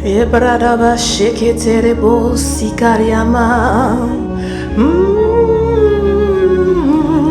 Ebradaba sheketerebo sikariama.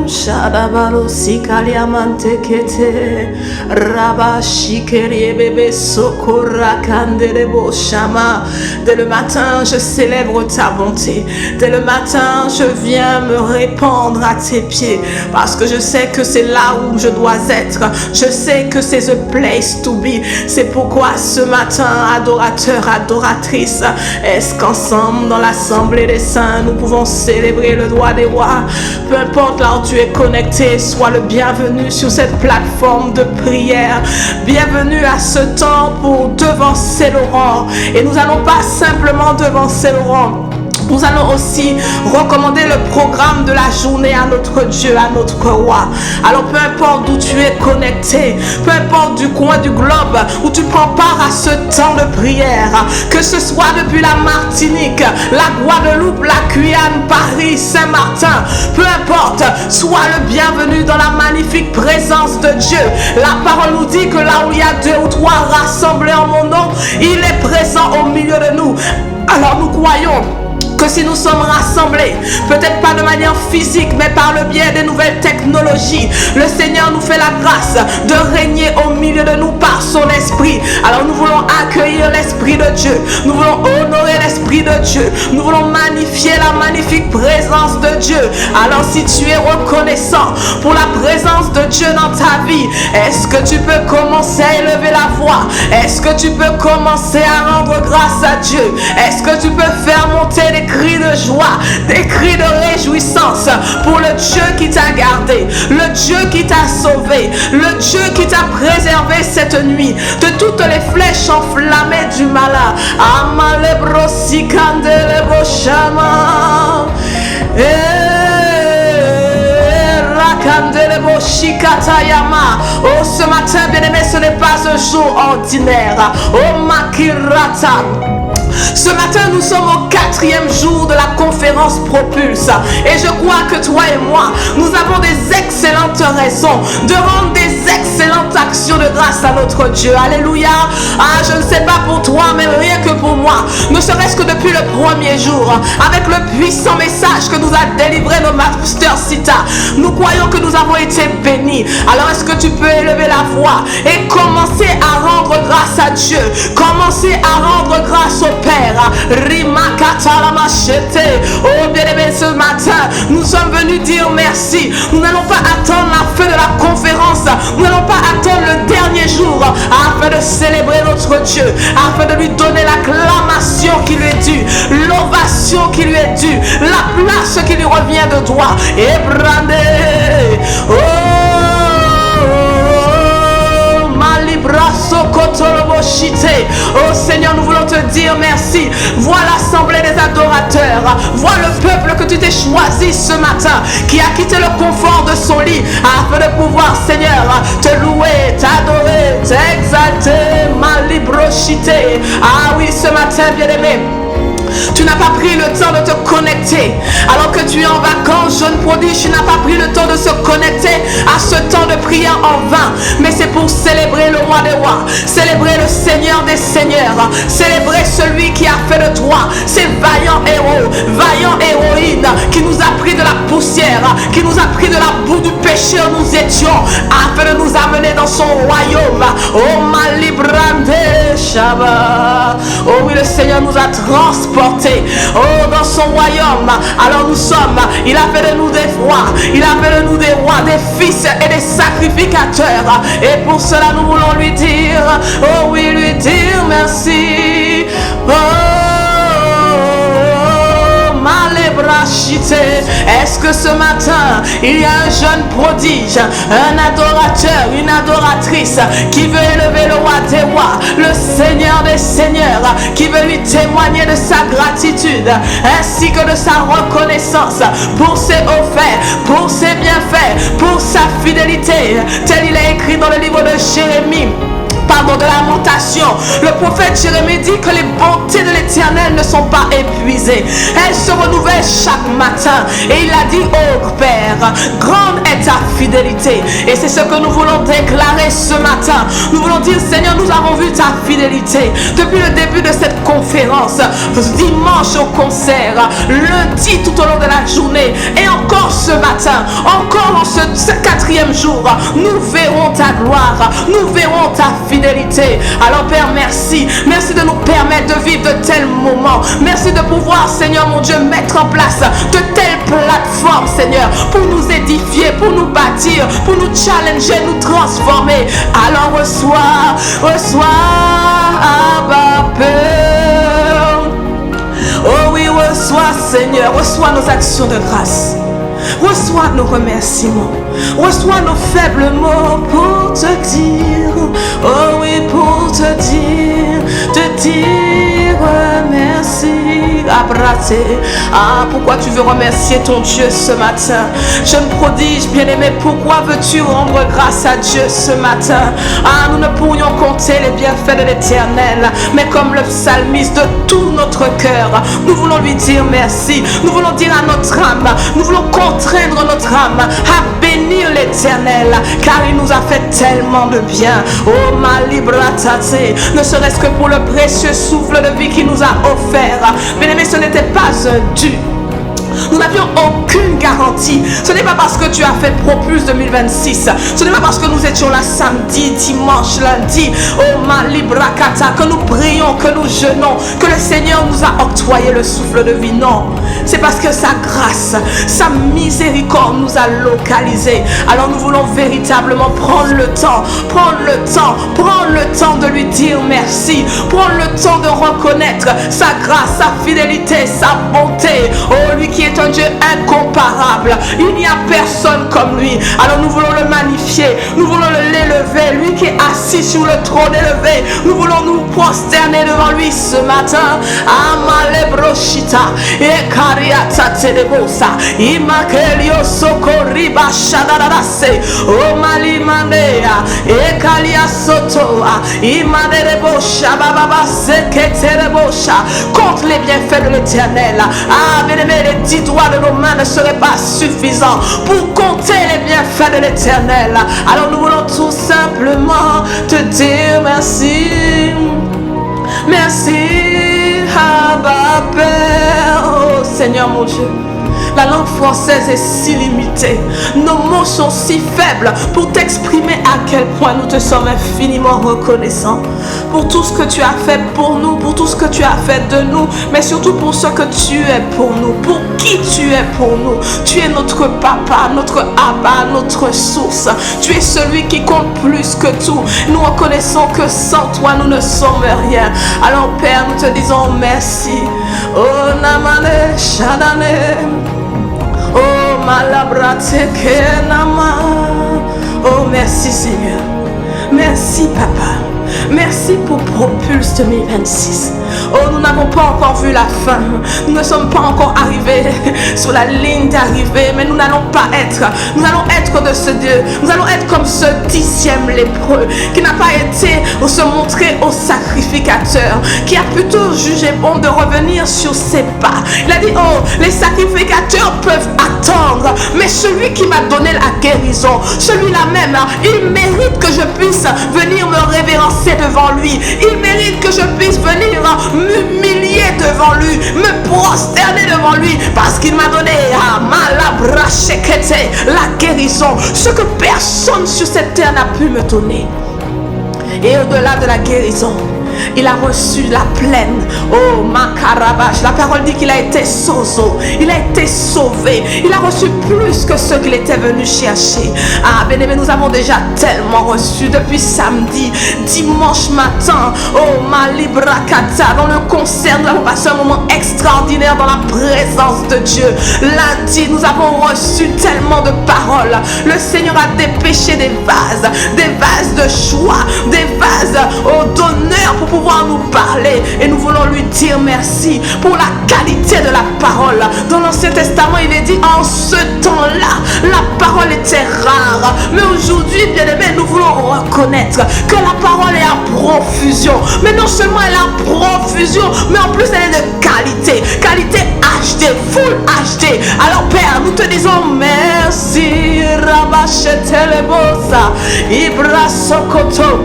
Shadabalo sikaliamante kete. Raba shikerie bebe sokora kandelebo shama. Dès le matin, je célèbre ta bonté. Dès le matin, je viens me répandre à tes pieds. Parce que je sais que c'est là où je dois être. Je sais que c'est the place to be. C'est pourquoi ce matin, adorateur, adoratrice, est-ce qu'ensemble dans l'assemblée des saints, nous pouvons célébrer le roi des rois. Peu importe là où tu es connecté, sois le bienvenu sur cette plateforme de prière. Bienvenue à ce temps pour devancer l'aurore. Et nous allons pas simplement devancer l'aurore. Nous allons aussi recommander le programme de la journée à notre Dieu, à notre roi. Alors peu importe d'où tu es connecté, peu importe du coin du globe où tu prends part à ce temps de prière, que ce soit depuis la Martinique, la Guadeloupe, la Guyane, Paris, Saint-Martin, peu importe, sois le bienvenu dans la magnifique présence de Dieu. La parole nous dit que là où il y a 2 ou 3 rassemblés en mon nom, il est présent au milieu de nous. Alors nous croyons que si nous sommes rassemblés, peut-être pas de manière physique, mais par le biais des nouvelles technologies, le Seigneur nous fait la grâce de régner au milieu de nous par son esprit. Alors nous voulons accueillir l'esprit de Dieu, nous voulons honorer l'esprit de Dieu, nous voulons magnifier la magnifique présence de Dieu. Alors si tu es reconnaissant pour la présence de Dieu dans ta vie, est-ce que tu peux commencer à élever la voix? Est-ce que tu peux commencer à rendre grâce à Dieu? Est-ce que tu peux faire monter des cris de joie, des cris de réjouissance pour le Dieu qui t'a gardé, le Dieu qui t'a sauvé, le Dieu qui t'a préservé cette nuit de toutes les flèches enflammées du malin. Amalebro sikandelebo shama. Oh, ce matin, bien-aimé, ce n'est pas un jour ordinaire. Oh, Makirata. Ce matin, nous sommes au 4e jour de la conférence Propulse. Et je crois que toi et moi, nous avons des excellentes raisons de rendre des excellentes actions de grâce à notre Dieu. Alléluia. Ah, je ne sais pas pour toi, mais rien que pour moi. Ne serait-ce que depuis le 1er jour, avec le puissant message que nous a délivré nos Master Sita, nous croyons que nous avons été bénis. Alors, est-ce que tu peux élever la voix et commencer à rendre grâce à Dieu? Commencer à rendre grâce au Père. Oh bien-aimé, ce matin, nous sommes venus dire merci. Nous n'allons pas attendre la fin de la conférence. Nous n'allons pas attendre le dernier jour afin de célébrer notre Dieu, afin de lui donner l'acclamation qui lui est due, l'ovation qui lui est due, la place qui lui revient de droit. Et brandé. Oh Seigneur, nous voulons te dire merci. Vois l'assemblée des adorateurs, vois le peuple que tu t'es choisi ce matin, qui a quitté le confort de son lit afin de pouvoir, Seigneur, te louer, t'adorer, t'exalter, malibrochité. Ah oui, ce matin, bien-aimé, tu n'as pas pris le temps de te connecter. Alors que tu es en vacances, jeune prodige, tu n'as pas pris le temps de se connecter à ce temps de prière en vain. Mais c'est pour célébrer le roi des rois, célébrer le Seigneur des seigneurs, célébrer celui qui a fait de toi ces vaillants héros, vaillants héroïnes, qui nous a pris de la poussière, qui nous a pris de la boue du péché où nous étions, afin de nous amener dans son royaume. Oh Malibrande Shabbat. Oh oui, le Seigneur nous a transportés, oh, dans son royaume. Alors nous sommes, il a fait de nous des rois, il a fait de nous des rois, des fils et des sacrificateurs. Et pour cela nous voulons lui dire, oh oui, lui dire merci. Oh, est-ce que ce matin il y a un jeune prodige, un adorateur, une adoratrice qui veut élever le roi des rois, le Seigneur des seigneurs, qui veut lui témoigner de sa gratitude ainsi que de sa reconnaissance pour ses hauts faits, pour ses bienfaits, pour sa fidélité, tel il est écrit dans le livre de Jérémie pardon, de lamentation, le prophète Jérémie dit que les bontés de l'Éternel ne sont pas épuisées. Elles se renouvellent chaque matin. Et il a dit, oh Père, grande est ta fidélité. Et c'est ce que nous voulons déclarer ce matin. Nous voulons dire, Seigneur, nous avons vu ta fidélité depuis le début de cette conférence, dimanche au concert, lundi tout au long de la journée, et encore ce matin, encore en ce quatrième jour, nous verrons ta gloire, nous verrons ta fidélité. Alors Père, merci. Merci de nous permettre de vivre de tels moments. Merci de pouvoir, Seigneur mon Dieu, mettre en place de telles plateformes, Seigneur, pour nous édifier, pour nous bâtir, pour nous challenger, nous transformer. Alors reçois, Abba Père. Oh oui, reçois, Seigneur, reçois nos actions de grâce. Reçois nos remerciements. Reçois nos faibles mots pour te dire. Oh oui, pour te dire merci. Abraté. Ah, pourquoi tu veux remercier ton Dieu ce matin? Jeune prodige, bien-aimé, pourquoi veux-tu rendre grâce à Dieu ce matin? Ah, nous ne pourrions compter les bienfaits de l'Éternel, mais comme le psalmiste, de tout notre cœur, nous voulons lui dire merci. Nous voulons dire à notre âme, nous voulons contraindre notre âme à bénir l'Éternel, car il nous a fait tellement de bien. Oh, ma libratate, ne serait-ce que pour le précieux souffle de vie qu'il nous a offert. Bien-aimé, ce n'était pas un dû. Nous n'avions aucune garantie. Ce n'est pas parce que tu as fait Propulse 2026. Ce n'est pas parce que nous étions là samedi, dimanche, lundi, oh ma librakata, que nous prions, que nous jeûnons, que le Seigneur nous a octroyé le souffle de vie. Non, c'est parce que sa grâce, sa miséricorde nous a localisés. Alors nous voulons véritablement prendre le temps de lui dire merci, prendre le temps de reconnaître sa grâce, sa fidélité, sa bonté. Oh, lui qui est un Dieu incomparable, il n'y a personne comme lui. Alors nous voulons le magnifier, nous voulons l'élever, lui qui est assis sur le trône élevé. Nous voulons nous prosterner devant lui ce matin. Amale broshita e kariata telebosa imakelio sokoriba shadarase o malimandea e kalia sotoa imaderebo shababa seketerebosha. Contre les bienfaits de l'Éternel. Ah, bien-aimé, les 10 doigts de nos mains ne seraient pas suffisants pour compter les bienfaits de l'Éternel. Alors nous voulons tout simplement te dire merci. Merci, Abba Père. Oh Seigneur mon Dieu, la langue française est si limitée. Nos mots sont si faibles pour t'exprimer à quel point nous te sommes infiniment reconnaissants pour tout ce que tu as fait pour nous, pour tout ce que tu as fait de nous, mais surtout pour ce que tu es pour nous, pour qui tu es pour nous. Tu es notre papa, notre Abba, notre source. Tu es celui qui compte plus que tout. Nous reconnaissons que sans toi, nous ne sommes rien. Alors Père, nous te disons merci. Oh Namane Shadane. Oh malabrate kenama. Oh merci Seigneur. Merci Papa. Merci pour Propulse 2026. Oh, nous n'avons pas encore vu la fin. Nous ne sommes pas encore arrivés sur la ligne d'arrivée, mais nous n'allons pas être. Nous allons être de ce Dieu. Nous allons être comme ce 10e lépreux qui n'a pas été ou se montrer au sacrificateur, qui a plutôt jugé bon de revenir sur ses pas. Il a dit, oh, les sacrificateurs peuvent attendre, mais celui qui m'a donné la guérison, celui-là même, il mérite que je puisse venir me révérencer devant lui. Il mérite que je puisse venir m'humilier devant lui, me prosterner devant lui, parce qu'il m'a donné la guérison, ce que personne sur cette terre n'a pu me donner. Et au-delà de la guérison, il a reçu la plaine. Oh, Makarabash. La parole dit qu'il a été sozo. Il a été sauvé. Il a reçu plus que ce qu'il était venu chercher. Ah, bien-aimé, nous avons déjà tellement reçu depuis samedi, dimanche matin. Oh, Malibrakata. Dans le concert, nous avons passé un moment extraordinaire dans la présence de Dieu. Lundi, nous avons reçu tellement de paroles. Le Seigneur a dépêché des vases de joie, des vases d'honneur pour pour pouvoir nous parler. Et nous voulons lui dire merci pour la qualité de la parole. Dans l'Ancien Testament, il est dit en ce temps-là, la parole était rare. Mais aujourd'hui, bien-aimés, nous voulons reconnaître que la parole est en profusion. Mais non seulement elle est en profusion, mais en plus elle est de qualité. Qualité HD, full HD. Alors Père, nous te disons merci. Rabashetelebosa, Ibra Sokoto.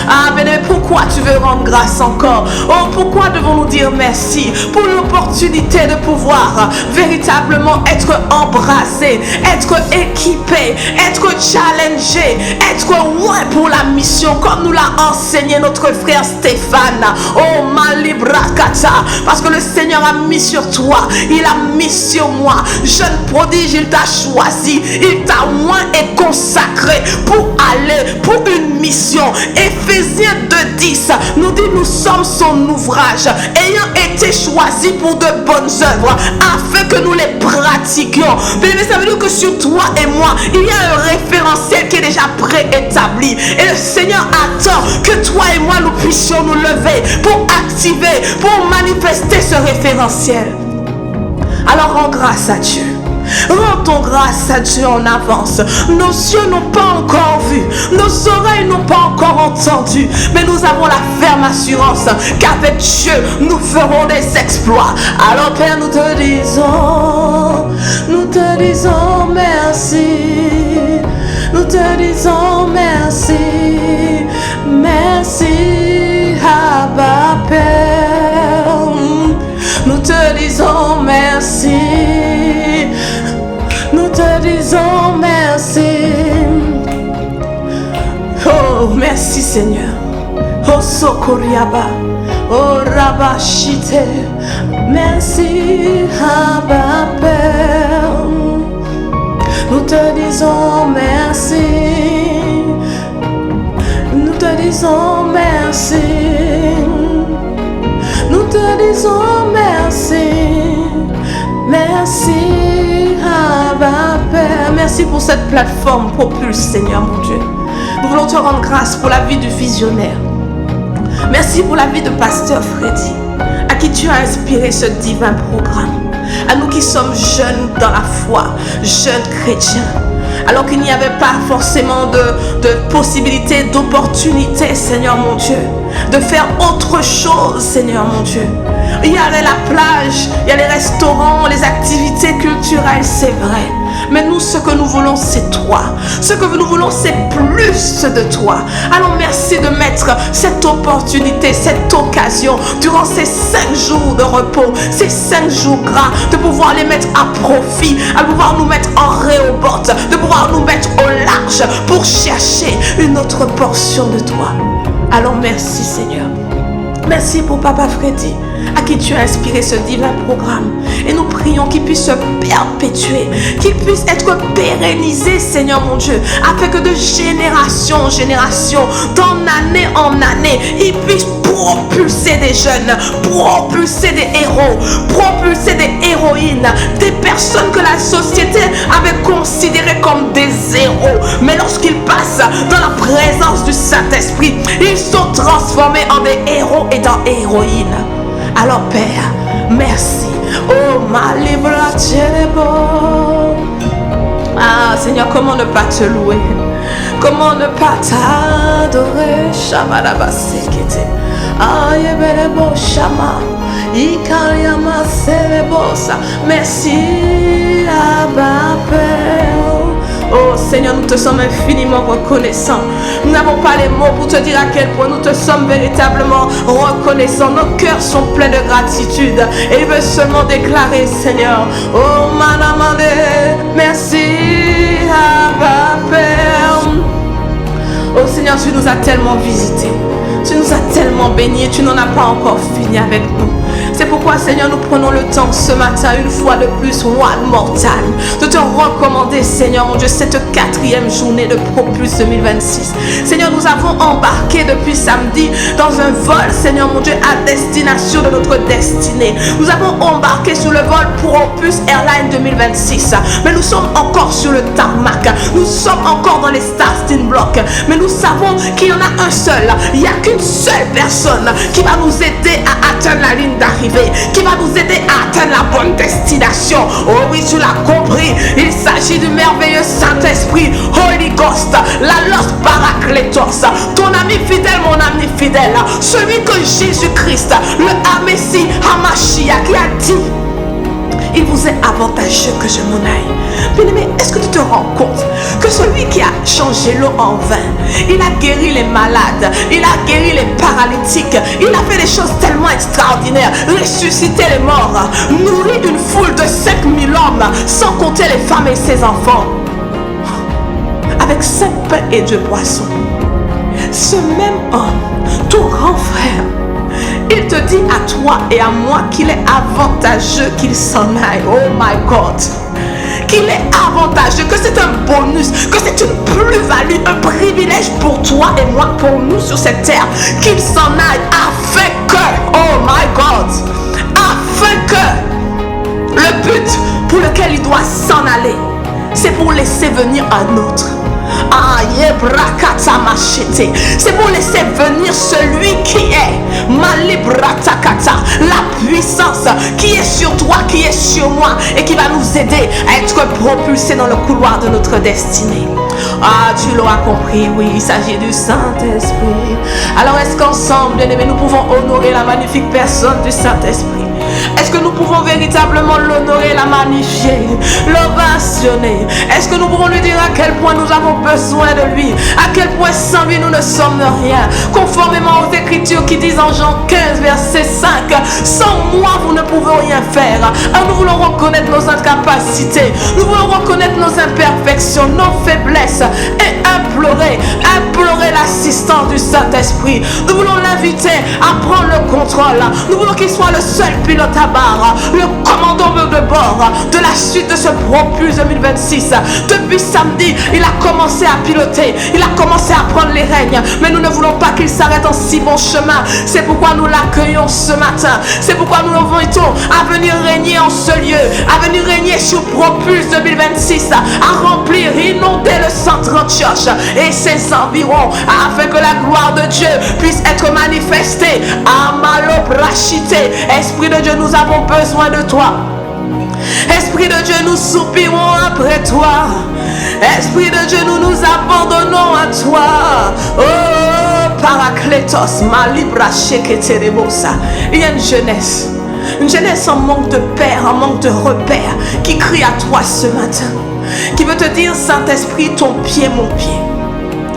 Ah, mais pourquoi tu veux rendre grâce encore? Oh, pourquoi devons-nous dire merci pour l'opportunité de pouvoir véritablement être embrassé, être équipé, être challengé, être loin pour la mission, comme nous l'a enseigné notre frère Stéphane. Oh, Malibrakata, parce que le Seigneur a mis sur toi, il a mis sur moi. Jeune prodige, il t'a choisi, il t'a oint et consacré pour aller pour une mission. Éphésiens 2:10 nous dit nous sommes son ouvrage, ayant été choisis pour de bonnes œuvres, afin que nous les pratiquions. Mais ça veut dire que sur toi et moi, il y a un référentiel qui est déjà préétabli. Et le Seigneur attend que toi et moi nous puissions nous lever pour activer, pour manifester ce référentiel. Alors rends grâce à Dieu. Rendons grâce à Dieu en avance. Nos yeux n'ont pas encore vu, nos oreilles n'ont pas encore entendu, mais nous avons la ferme assurance qu'avec Dieu nous ferons des exploits. Alors Père, nous te disons merci. Nous te disons merci. Merci Abba Père. Nous te disons merci. Nous te disons merci. Oh, merci Seigneur. Oh, Sokoriaba. Oh, Rabashite. Merci, Abba Père. Nous te disons merci. Nous te disons merci. Nous te disons merci. Merci, Abba Père. Merci pour cette plateforme Propulse, Seigneur mon Dieu. Nous voulons te rendre grâce pour la vie du visionnaire. Merci pour la vie de Pasteur Freddy, à qui tu as inspiré ce divin programme. À nous qui sommes jeunes dans la foi, jeunes chrétiens, alors qu'il n'y avait pas forcément de possibilité, d'opportunité, Seigneur mon Dieu, de faire autre chose, Seigneur mon Dieu. Il y avait la plage, il y a les restaurants, les activités culturelles, c'est vrai. Mais nous, ce que nous voulons, c'est toi. Ce que nous voulons, c'est plus de toi. Alors merci de mettre cette opportunité, cette occasion, durant ces 5 jours de repos, ces 5 jours gras, de pouvoir les mettre à profit, à pouvoir nous mettre en Rehoboth, de pouvoir nous mettre au large pour chercher une autre portion de toi. Alors merci Seigneur. Merci pour Papa Freddy, à qui tu as inspiré ce divin programme. Et nous prions qu'il puisse se perpétuer, qu'il puisse être pérennisé, Seigneur mon Dieu, afin que de génération en génération, d'année en année, il puisse propulser des jeunes, propulser des héros, propulser des héroïnes, des personnes que la société avait considérées comme des héros. Mais lorsqu'ils passent dans la présence du Saint-Esprit, ils sont transformés en des héros et en héroïnes. Alors Père, merci. Oh ma libra tienebo. Ah Seigneur, comment ne pas te louer? Comment ne pas t'adorer? Shabadabasekete. Ah yebelebo shama. Ikaliama selebosa. Merci Abba Père. Oh Seigneur, nous te sommes infiniment reconnaissants. Nous n'avons pas les mots pour te dire à quel point nous te sommes véritablement reconnaissants. Nos cœurs sont pleins de gratitude. Et il veut seulement déclarer, Seigneur, oh Manamande, merci Abba Père. Oh Seigneur, tu nous as tellement visités. Tu nous as tellement bénis et tu n'en as pas encore fini avec nous. C'est pourquoi, Seigneur, nous prenons le temps ce matin, une fois de plus, one more time, de te recommander, Seigneur, mon Dieu, cette 4e journée de Propulse 2026. Seigneur, nous avons embarqué depuis samedi dans un vol, Seigneur, mon Dieu, à destination de notre destinée. Nous avons embarqué sur le vol Propulse Airline 2026. Mais nous sommes encore sur le tarmac. Nous sommes encore dans les starting blocks. Mais nous savons qu'il y en a un seul. Il n'y a qu'une seule personne qui va nous aider à atteindre la ligne d'arrivée, qui va nous aider à atteindre la bonne destination. Oh oui, tu l'as compris. Il s'agit du merveilleux Saint-Esprit, Holy Ghost, la Los Paracletos, ton ami fidèle, mon ami fidèle, celui que Jésus-Christ, le Messie, Hamashia, qui a dit: il vous est avantageux que je m'en aille. Bien-aimé, est-ce que tu te rends compte que celui qui a changé l'eau en vin, il a guéri les malades, il a guéri les paralytiques, il a fait des choses tellement extraordinaires, ressuscité les morts, nourri une foule de 5000 hommes, sans compter les femmes et ses enfants, avec 5 pains et 2 poissons. Ce même homme, ton grand frère, il te dit à toi et à moi qu'il est avantageux qu'il s'en aille. Oh my God. Qu'il est avantageux, que c'est un bonus, que c'est une plus-value, un privilège pour toi et moi, pour nous sur cette terre, qu'il s'en aille afin que, oh my God, afin que le but pour lequel il doit s'en aller, c'est pour laisser venir un autre. C'est pour laisser venir celui qui est la puissance qui est sur toi, qui est sur moi et qui va nous aider à être propulsés dans le couloir de notre destinée. Ah, tu l'auras compris, oui, il s'agit du Saint-Esprit. Alors est-ce qu'ensemble, bien-aimés, nous pouvons honorer la magnifique personne du Saint-Esprit? Est-ce que nous pouvons véritablement l'honorer, la magnifier, l'ovationner? Est-ce que nous pouvons lui dire à quel point nous avons besoin de lui, à quel point sans lui nous ne sommes rien, conformément aux Écritures qui disent en Jean 15 verset 5, sans moi vous ne pouvez rien faire. Alors nous voulons reconnaître nos incapacités, nous voulons reconnaître nos imperfections, nos faiblesses et implorer l'assistance du Saint-Esprit. Nous voulons l'inviter à prendre le contrôle. Nous voulons qu'il soit le seul pilote à barre, le commandant de bord de la suite de ce Propulse 2026. Depuis samedi, il a commencé à piloter, il a commencé à prendre les rênes, mais nous ne voulons pas qu'il s'arrête en si bon chemin. C'est pourquoi nous l'accueillons ce matin. C'est pourquoi nous l'invitons à venir régner en ce lieu, à venir régner sur Propulse 2026, à remplir, inonder le centre Antioche et ses environs, afin que la gloire de Dieu puisse être manifestée. Amalobrachité. Esprit de Dieu, nous avons besoin de toi. Esprit de Dieu, nous soupirons après toi. Esprit de Dieu, nous nous abandonnons à toi. Oh, Paracletos, Malibracheketerebosa. Il y a une jeunesse en manque de père, en manque de repère, qui crie à toi ce matin, qui veut te dire: Saint-Esprit, ton pied, mon pied.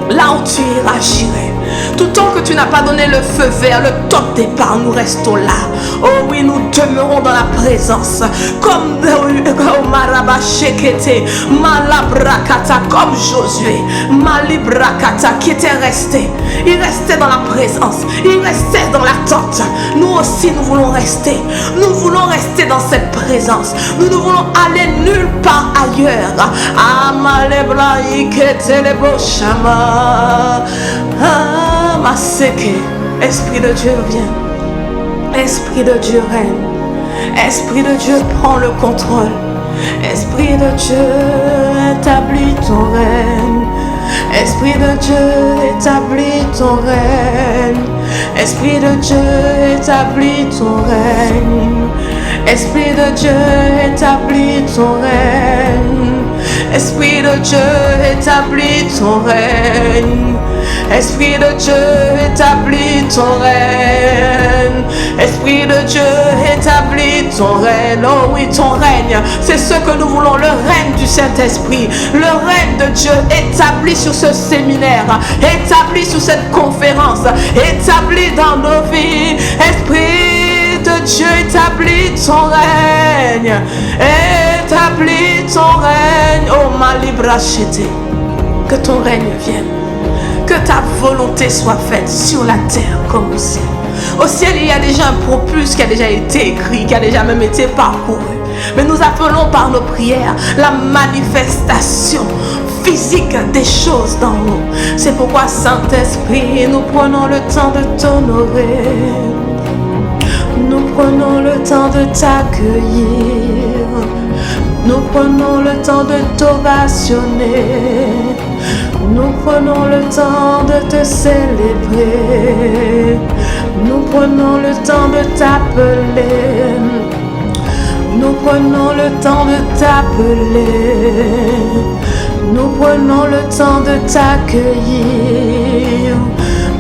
Là où tu iras, j'irai. Tout tant que tu n'as pas donné le feu vert, le top départ, nous restons là. Oh oui, nous demeurons dans la présence. Comme Malabrakata, comme Josué, Malibrakata, qui était resté. Il restait dans la présence, il restait dans l'attente. Nous aussi, nous voulons rester. Nous voulons rester dans cette présence. Nous ne voulons aller nulle part ailleurs. Esprit de Dieu, viens. Esprit de Dieu, règne. Esprit de Dieu, prends le contrôle. Esprit de Dieu, établis ton règne. Esprit de Dieu, établis ton règne. Esprit de Dieu, établis ton règne. Esprit de Dieu, établis ton règne. Esprit de Dieu, établis ton règne. Esprit de Dieu, établis ton règne. Esprit de Dieu, établis ton règne. Oh oui, ton règne, c'est ce que nous voulons, le règne du Saint-Esprit. Le règne de Dieu établi sur ce séminaire, établi sur cette conférence, établi dans nos vies. Esprit de Dieu, établis ton règne. Établis ton règne. Oh ma librachité, que ton règne vienne. Que ta volonté soit faite sur la terre comme au ciel. Au ciel, il y a déjà un propulse qui a déjà été écrit, qui a déjà même été parcouru. Mais nous appelons par nos prières la manifestation physique des choses dans nous. C'est pourquoi, Saint-Esprit, nous prenons le temps de t'honorer. Nous prenons le temps de t'accueillir. Nous prenons le temps de t'ovationner. Nous prenons le temps de te célébrer. Nous prenons le temps de t'appeler. Nous prenons le temps de t'appeler. Nous prenons le temps de t'accueillir.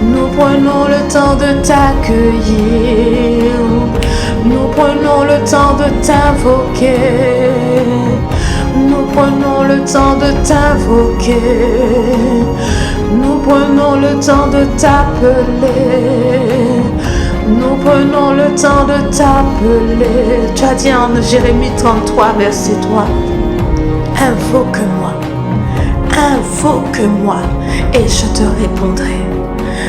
Nous prenons le temps de t'accueillir. Nous prenons le temps de t'invoquer. Nous prenons le temps de t'invoquer. Nous prenons le temps de t'appeler. Nous prenons le temps de t'appeler. Tu as dit en Jérémie 33, verset 3. Invoque-moi. Invoque-moi et je te répondrai.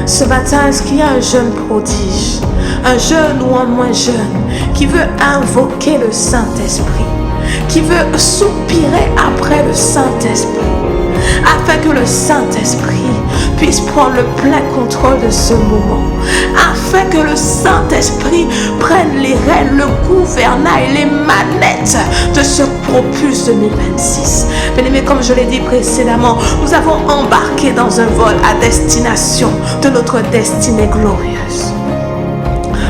Ce matin, est-ce qu'il y a un jeune prodige, un jeune ou un moins jeune, qui veut invoquer le Saint-Esprit, qui veut soupirer après le Saint-Esprit, afin que le Saint-Esprit puisse prendre le plein contrôle de ce moment, afin que le Saint-Esprit prenne les rênes, le gouvernail, les manettes de ce propulse 2026. Bien-aimés, comme je l'ai dit précédemment, nous avons embarqué dans un vol à destination de notre destinée glorieuse.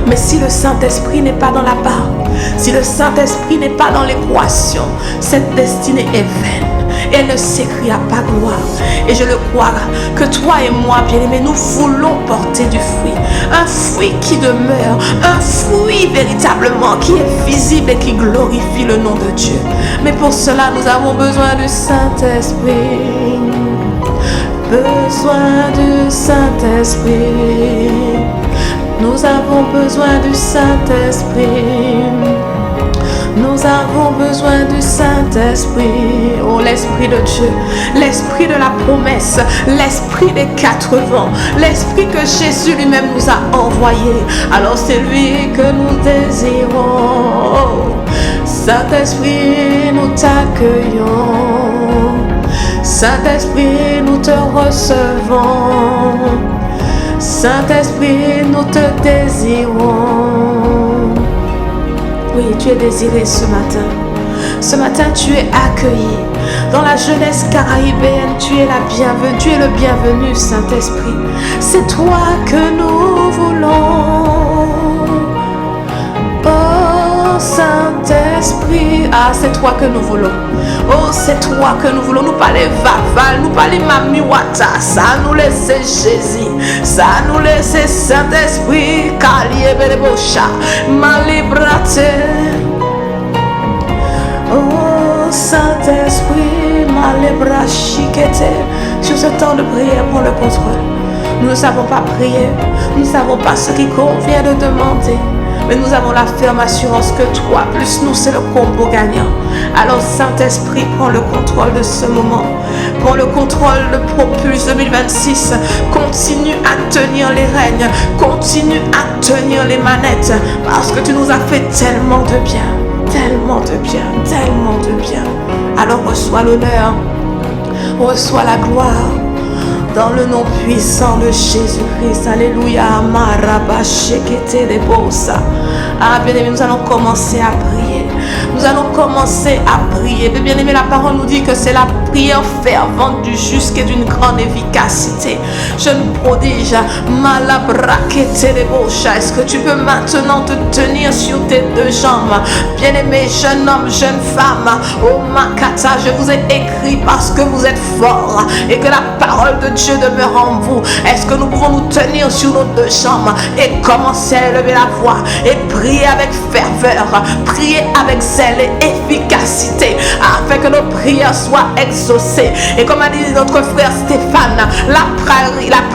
Mais si le Saint-Esprit n'est pas dans la barre, si le Saint-Esprit n'est pas dans l'équation, cette destinée est vaine. Elle ne s'écrira pas gloire. Et je le crois que toi et moi, bien-aimés, nous voulons porter du fruit. Un fruit qui demeure. Un fruit véritablement qui est visible et qui glorifie le nom de Dieu. Mais pour cela, nous avons besoin du Saint-Esprit. Besoin du Saint-Esprit. Nous avons besoin du Saint-Esprit. Nous avons besoin du Saint-Esprit. Oh, l'Esprit de Dieu, l'Esprit de la promesse, l'Esprit des 4 vents, l'Esprit que Jésus lui-même nous a envoyé. Alors c'est lui que nous désirons. Saint-Esprit, nous t'accueillons. Saint-Esprit, nous te recevons. Saint-Esprit, nous te désirons. Oui, tu es désiré ce matin. Ce matin, tu es accueilli. Dans la jeunesse caribéenne, tu es la bienvenue. Tu es le bienvenu, Saint-Esprit. C'est toi que nous voulons. Oh, Saint-Esprit. Ah, c'est toi que nous voulons. Oh, c'est toi que nous voulons. Nous parler Vaval, nous parler Mamiwata. Ça nous laisse Jésus. Ça nous laisse Saint-Esprit. Kalié Belebocha. Malibrate. Oh, Saint-Esprit. Malibrachikete. Sur ce temps de prière, prends le contrôle. Nous ne savons pas prier. Nous ne savons pas ce qui convient de demander. Mais nous avons la ferme assurance que toi, plus nous, c'est le combo gagnant. Alors, Saint-Esprit, prends le contrôle de ce moment. Prends le contrôle de Propulse 2026. Continue à tenir les règnes. Continue à tenir les manettes. Parce que tu nous as fait tellement de bien. Tellement de bien. Tellement de bien. Alors, reçois l'honneur. Reçois la gloire. Dans le nom puissant de Jésus-Christ. Alléluia. Ah, bien-aimé, nous allons commencer à prier. Nous allons commencer à prier. Bien-aimé, la parole nous dit que c'est la prière fervente du juste qui est d'une grande efficacité. Jeune prodige, est-ce que tu peux maintenant te tenir sur tes 2 jambes? Bien-aimé, jeune homme, jeune femme, oh Makata, je vous ai écrit parce que vous êtes forts et que la parole de Dieu demeure en vous. Est-ce que nous pouvons nous tenir sur nos 2 jambes et commencer à élever la voix et prier avec ferveur, prier avec zèle et efficacité afin que nos prières soient exaucées. Et comme a dit notre frère Stéphane, la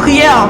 prière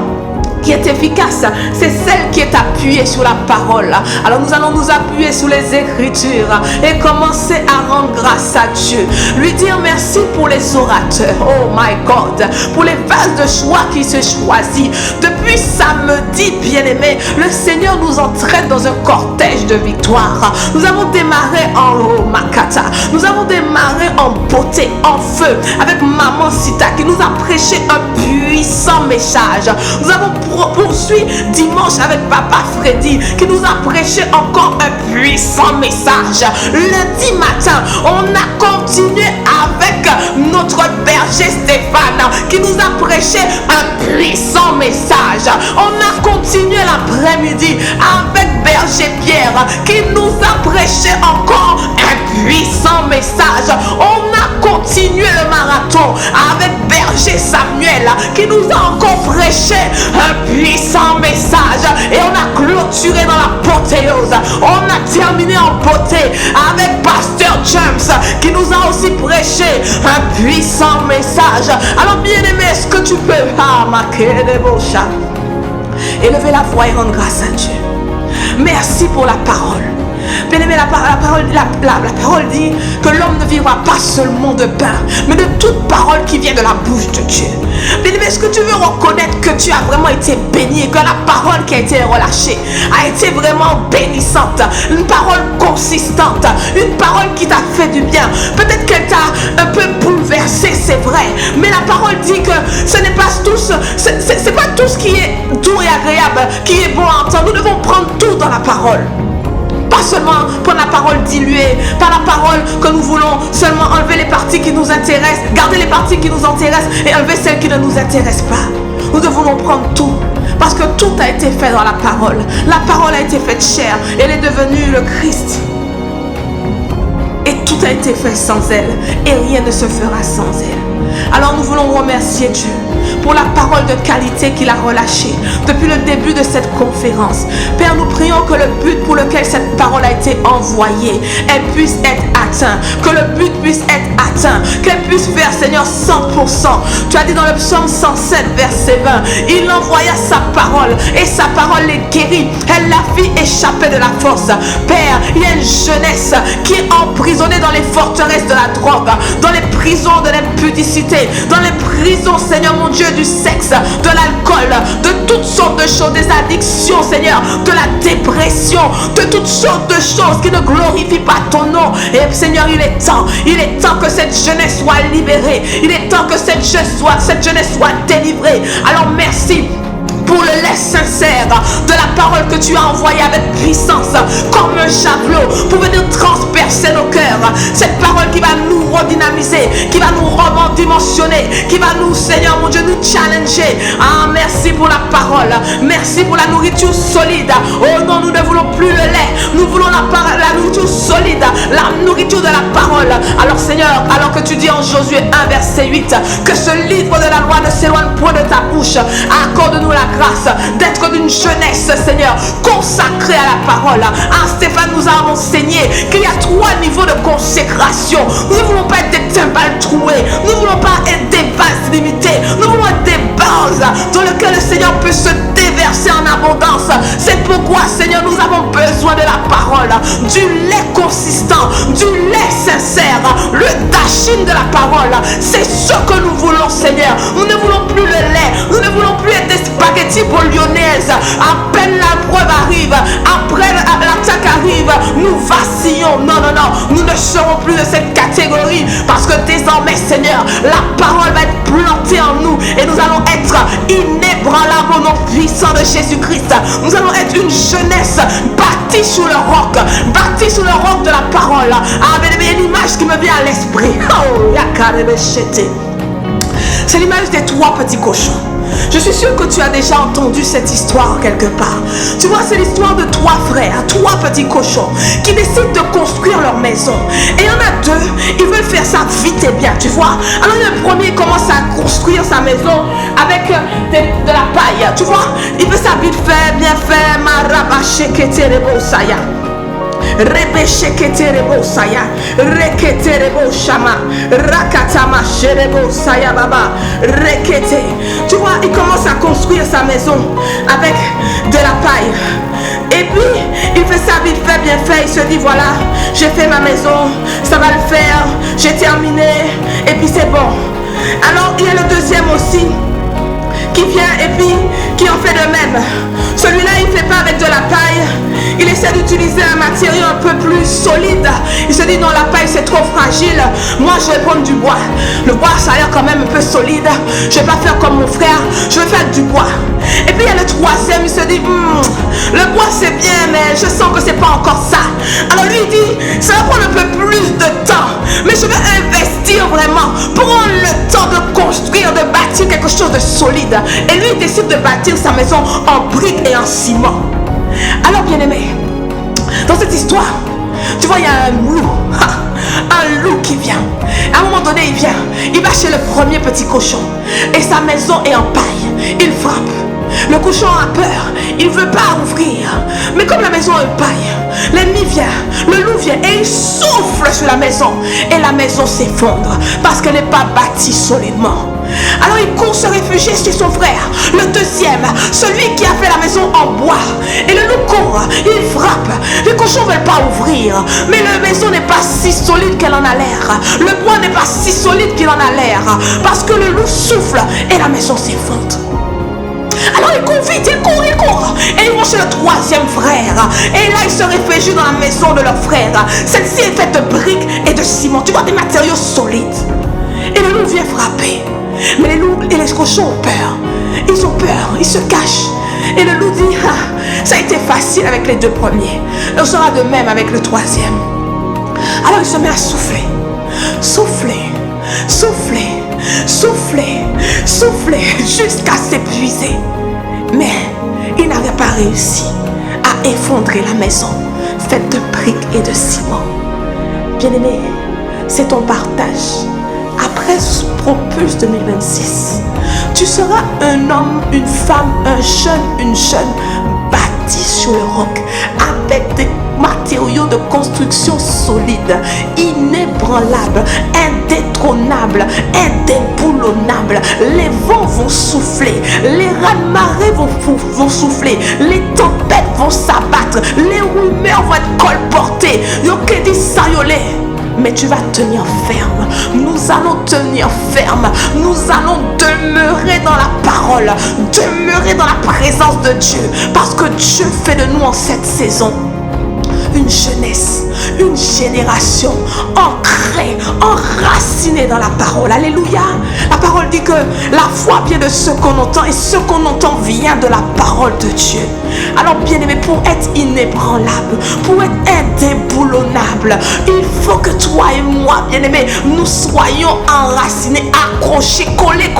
qui est efficace, c'est celle qui est appuyée sur la parole. Alors nous allons nous appuyer sur les Écritures et commencer à rendre grâce à Dieu. Lui dire merci pour les orateurs, oh my God, pour les vases de choix qui se choisissent. Depuis samedi bien-aimés, le Seigneur nous entraîne dans un cortège de victoire. Nous avons démarré en haut, Makata. Nous avons démarré en beauté, en feu, avec Maman Sita qui nous a prêché un puissant message. Nous avons poursuivi dimanche avec Papa Freddy qui nous a prêché encore un puissant message. Lundi matin, on a continué avec notre berger Stéphane qui nous a prêché un puissant message. On a continué l'après-midi avec berger Pierre qui nous a prêché encore un puissant message. On a continué le marathon avec berger Samuel qui nous a encore prêché un puissant message. Et on a clôturé dans l'apothéose. On a terminé en beauté avec Pasteur James qui nous a aussi prêché un puissant message. Alors bien-aimé, est-ce que tu peux élever la voix et rendre grâce à Dieu? Merci pour la parole. Bien-aimé, la parole dit que l'homme ne vivra pas seulement de pain, mais de toute parole qui vient de la bouche de Dieu. Bien-aimé, est-ce que tu veux reconnaître que tu as vraiment été béni et que la parole qui a été relâchée a été vraiment bénissante, une parole consistante, une parole qui t'a fait du bien? Peut-être qu'elle t'a un peu bouleversé, c'est vrai, mais la parole dit que ce n'est pas tout, c'est pas tout ce qui est doux et agréable qui est bon à entendre. Nous devons prendre tout dans la parole. Pas seulement prendre la parole diluée, pas la parole que nous voulons seulement enlever les parties qui nous intéressent, garder les parties qui nous intéressent et enlever celles qui ne nous intéressent pas. Nous devons prendre tout parce que tout a été fait dans la parole. La parole a été faite chair, elle est devenue le Christ. Et tout a été fait sans elle et rien ne se fera sans elle. Alors nous voulons remercier Dieu pour la parole de qualité qu'il a relâchée depuis le début de cette conférence. Père, nous prions que le but pour lequel cette parole a été envoyée, elle puisse être atteinte, que le but puisse être atteint, qu'elle puisse faire, Seigneur, 100%. Tu as dit dans le psaume 107, verset 20, il envoya sa parole et sa parole les guérit. Elle la fit échapper de la force. Père, il y a une jeunesse qui est emprisonnée dans les forteresses de la drogue, dans les prisons de l'impudicité, dans les prisons, Seigneur mon Dieu, du sexe, de l'alcool, de toutes sortes de choses, des addictions, Seigneur, de la dépression, de toutes sortes de choses qui ne glorifient pas ton nom. Et Seigneur, il est temps que cette jeunesse soit libérée. Il est temps que cette jeunesse soit délivrée. Alors merci pour le lait sincère de la parole que tu as envoyée avec puissance, comme un javelot, pour venir transpercer nos cœurs. Cette parole qui va nous redynamiser, qui va nous redimensionner, qui va nous, Seigneur mon Dieu, nous challenger. Ah, merci pour la parole. Merci pour la nourriture solide. Oh non, nous ne voulons plus le lait. Nous voulons la nourriture solide, la nourriture de la parole. Alors Seigneur, alors que tu dis en Josué 1 verset 8 que ce livre de la loi ne s'éloigne point de ta bouche, accorde-nous la grâce d'être d'une jeunesse, Seigneur, consacrée à la parole. Ah, Stéphane nous a enseigné qu'il y a 3 niveaux de consécration. Nous ne voulons pas être des timbales troués, nous ne voulons pas être des vases limités, nous voulons être des bases dans lesquelles le Seigneur peut se déverser en abondance. C'est pourquoi, Seigneur, nous avons besoin de la parole, du lait consistant, du lait sincère, le dachine de la parole. C'est ce que nous voulons, Seigneur. Nous ne voulons plus le lait, nous ne voulons plus être des spaghettis bolognaises. À peine la preuve arrive, après l'attaque arrive, nous vacillons. Non, non, non, nous ne serons plus de cette catégorie parce que désormais, Seigneur, la parole va être plantée en nous et nous allons être inébranlables au nom puissant de Jésus-Christ. Nous allons être une jeunesse bâtie sous le roc de la parole. Ah, mais il y a une image qui me vient à l'esprit. Oh, c'est l'image des 3 petits cochons. Je suis sûre que tu as déjà entendu cette histoire quelque part. Tu vois, c'est l'histoire de 3 frères, 3 petits cochons qui décident de construire leur maison. Et il y en a 2, ils veulent faire ça vite et bien, tu vois. Alors le premier commence à construire sa maison avec de la paille, tu vois. Il fait ça vite fait, bien fait, marabaché keterebo saya. Rebesheketerebo saya, reketerebo shama, rakatama sherebo saya baba, rekete. Tu vois, il commence à construire sa maison avec de la paille. Et puis, il fait ça vite fait, bien fait. Il se dit, voilà, j'ai fait ma maison, ça va le faire, j'ai terminé, et puis c'est bon. Alors, il y a le deuxième aussi qui vient et puis qui en fait de même. Celui Il essaie d'utiliser un matériau un peu plus solide. Il se dit non, la paille c'est trop fragile. Moi je vais prendre du bois. Le bois ça a l'air quand même un peu solide. Je vais pas faire comme mon frère. Je vais faire du bois. Et puis il y a le troisième, il se dit le bois c'est bien, mais je sens que c'est pas encore ça. Alors lui il dit ça va prendre un peu plus de temps, mais je vais investir vraiment, prendre le temps de construire, de bâtir quelque chose de solide. Et lui il décide de bâtir sa maison en briques et en ciment. Alors bien aimé, dans cette histoire, tu vois il y a un loup qui vient. À un moment donné il vient, il va chez le premier petit cochon et sa maison est en paille. Il frappe. Le cochon a peur, il ne veut pas ouvrir. Mais comme la maison est paille, l'ennemi vient, le loup vient et il souffle sur la maison. Et la maison s'effondre parce qu'elle n'est pas bâtie solidement. Alors il court se réfugier chez son frère, le deuxième, celui qui a fait la maison en bois. Et le loup court, il frappe. Les cochons ne veulent pas ouvrir, mais la maison n'est pas si solide qu'elle en a l'air. Le bois n'est pas si solide qu'il en a l'air, parce que le loup souffle et la maison s'effondre. Alors ils courent vite, ils courent. Et ils vont chez le troisième frère. Et là ils se réfugient dans la maison de leur frère. Celle-ci est faite de briques et de ciment. Tu vois, des matériaux solides. Et le loup vient frapper. Mais les loups et les cochons ont peur. Ils ont peur, ils se cachent. Et le loup dit ça a été facile avec les deux premiers. Ce sera de même avec le troisième. Alors il se met à souffler. Souffler jusqu'à s'épuiser. Mais il n'avait pas réussi à effondrer la maison faite de briques et de ciment. Bien-aimé, c'est ton partage. Après Propulse 2026, tu seras un homme, une femme, une jeune bâti sur le roc avec des matériaux de construction solides, inébranlables, indétrônables, indéboulonnables. Les vents vont souffler, les raz-de-marée vont souffler, les tempêtes vont s'abattre, les rumeurs vont être colportées. Yokedi sayolé. Mais tu vas tenir ferme. Nous allons tenir ferme. Nous allons demeurer dans la parole, demeurer dans la présence de Dieu, parce que Dieu fait de nous en cette saison une jeunesse, une génération ancrée, enracinée dans la parole. Alléluia. La parole dit que la foi vient de ce qu'on entend et ce qu'on entend vient de la parole de Dieu. Alors bien aimé, pour être inébranlable, pour être indéboulonnable, il faut que toi et moi, bien aimé, nous soyons enracinés, accrochés, collés.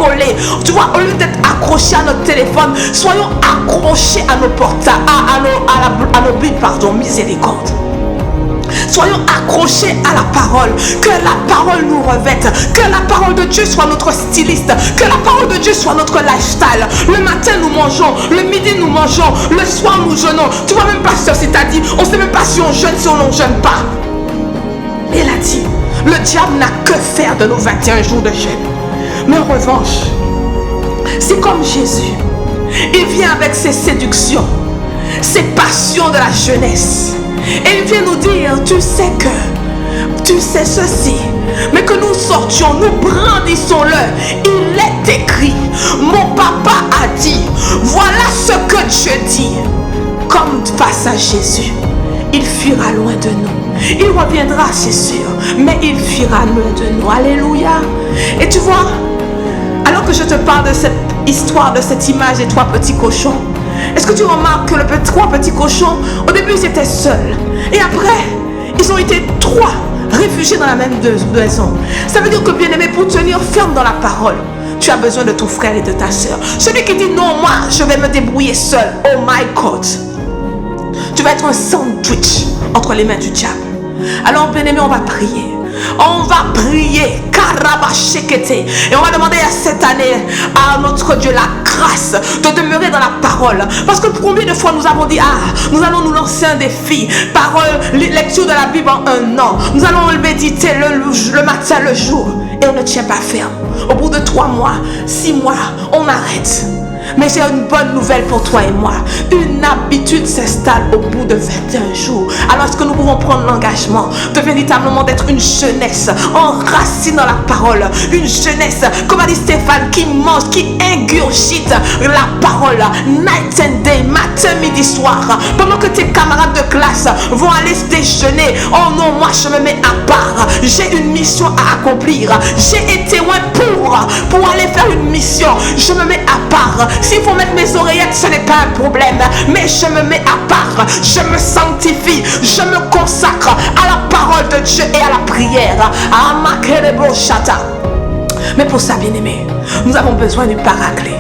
Tu vois, au lieu d'être accrochés à notre téléphone, soyons accrochés à nos portables, à nos bibles, pardon, miséricorde. Soyons accrochés à la parole. Que la parole nous revête. Que la parole de Dieu soit notre styliste. Que la parole de Dieu soit notre lifestyle. Le matin nous mangeons. Le midi nous mangeons. Le soir nous jeûnons. Tu vois, même pasteur, c'est-à-dire, on ne sait même pas si on jeûne, si on ne jeûne pas. Il a dit, le diable n'a que faire de nos 21 jours de jeûne. Mais en revanche, c'est comme Jésus. Il vient avec ses séductions, ses passions de la jeunesse. Et il vient nous dire, tu sais ceci, mais que nous sortions, nous brandissons-le. Il est écrit, mon papa a dit, voilà ce que Dieu dit. Comme face à Jésus, il fuira loin de nous. Il reviendra, c'est sûr, mais il fuira loin de nous. Alléluia. Et tu vois, alors que je te parle de cette histoire, de cette image des trois petits cochons, est-ce que tu remarques que les trois petits cochons, au début ils étaient seuls. Et après, ils ont été trois réfugiés dans la même maison. Ça veut dire que bien aimé, pour tenir ferme dans la parole, tu as besoin de ton frère et de ta soeur. Celui qui dit non, moi je vais me débrouiller seul. Oh my God. Tu vas être un sandwich entre les mains du diable. Alors bien aimé, on va prier. On va prier. Et on va demander à cette année à notre Dieu la grâce de demeurer dans la parole. Parce que combien de fois nous avons dit, nous allons nous lancer un défi. Parole, lecture de la Bible en 1 an. Nous allons le méditer le matin, le jour. Et on ne tient pas ferme. Au bout de 3 mois, 6 mois, on arrête. Mais j'ai une bonne nouvelle pour toi et moi. Une habitude s'installe au bout de 21 jours. Alors est-ce que nous pouvons prendre l'engagement de véritablement d'être une jeunesse enracinée dans la parole. Une jeunesse, comme a dit Stéphane, qui mange, qui ingurgite la parole. Night and day, matin, midi, soir. Pendant que tes camarades de classe vont aller se déjeuner. Oh non, moi je me mets à part. J'ai une mission à accomplir. J'ai été loin pour aller faire une mission. Je me mets à part. S'il faut mettre mes oreillettes, ce n'est pas un problème. Mais je me mets à part. Je me sanctifie. Je me consacre à la parole de Dieu et à la prière. Mais pour ça, bien-aimé, nous avons besoin du Paraclet.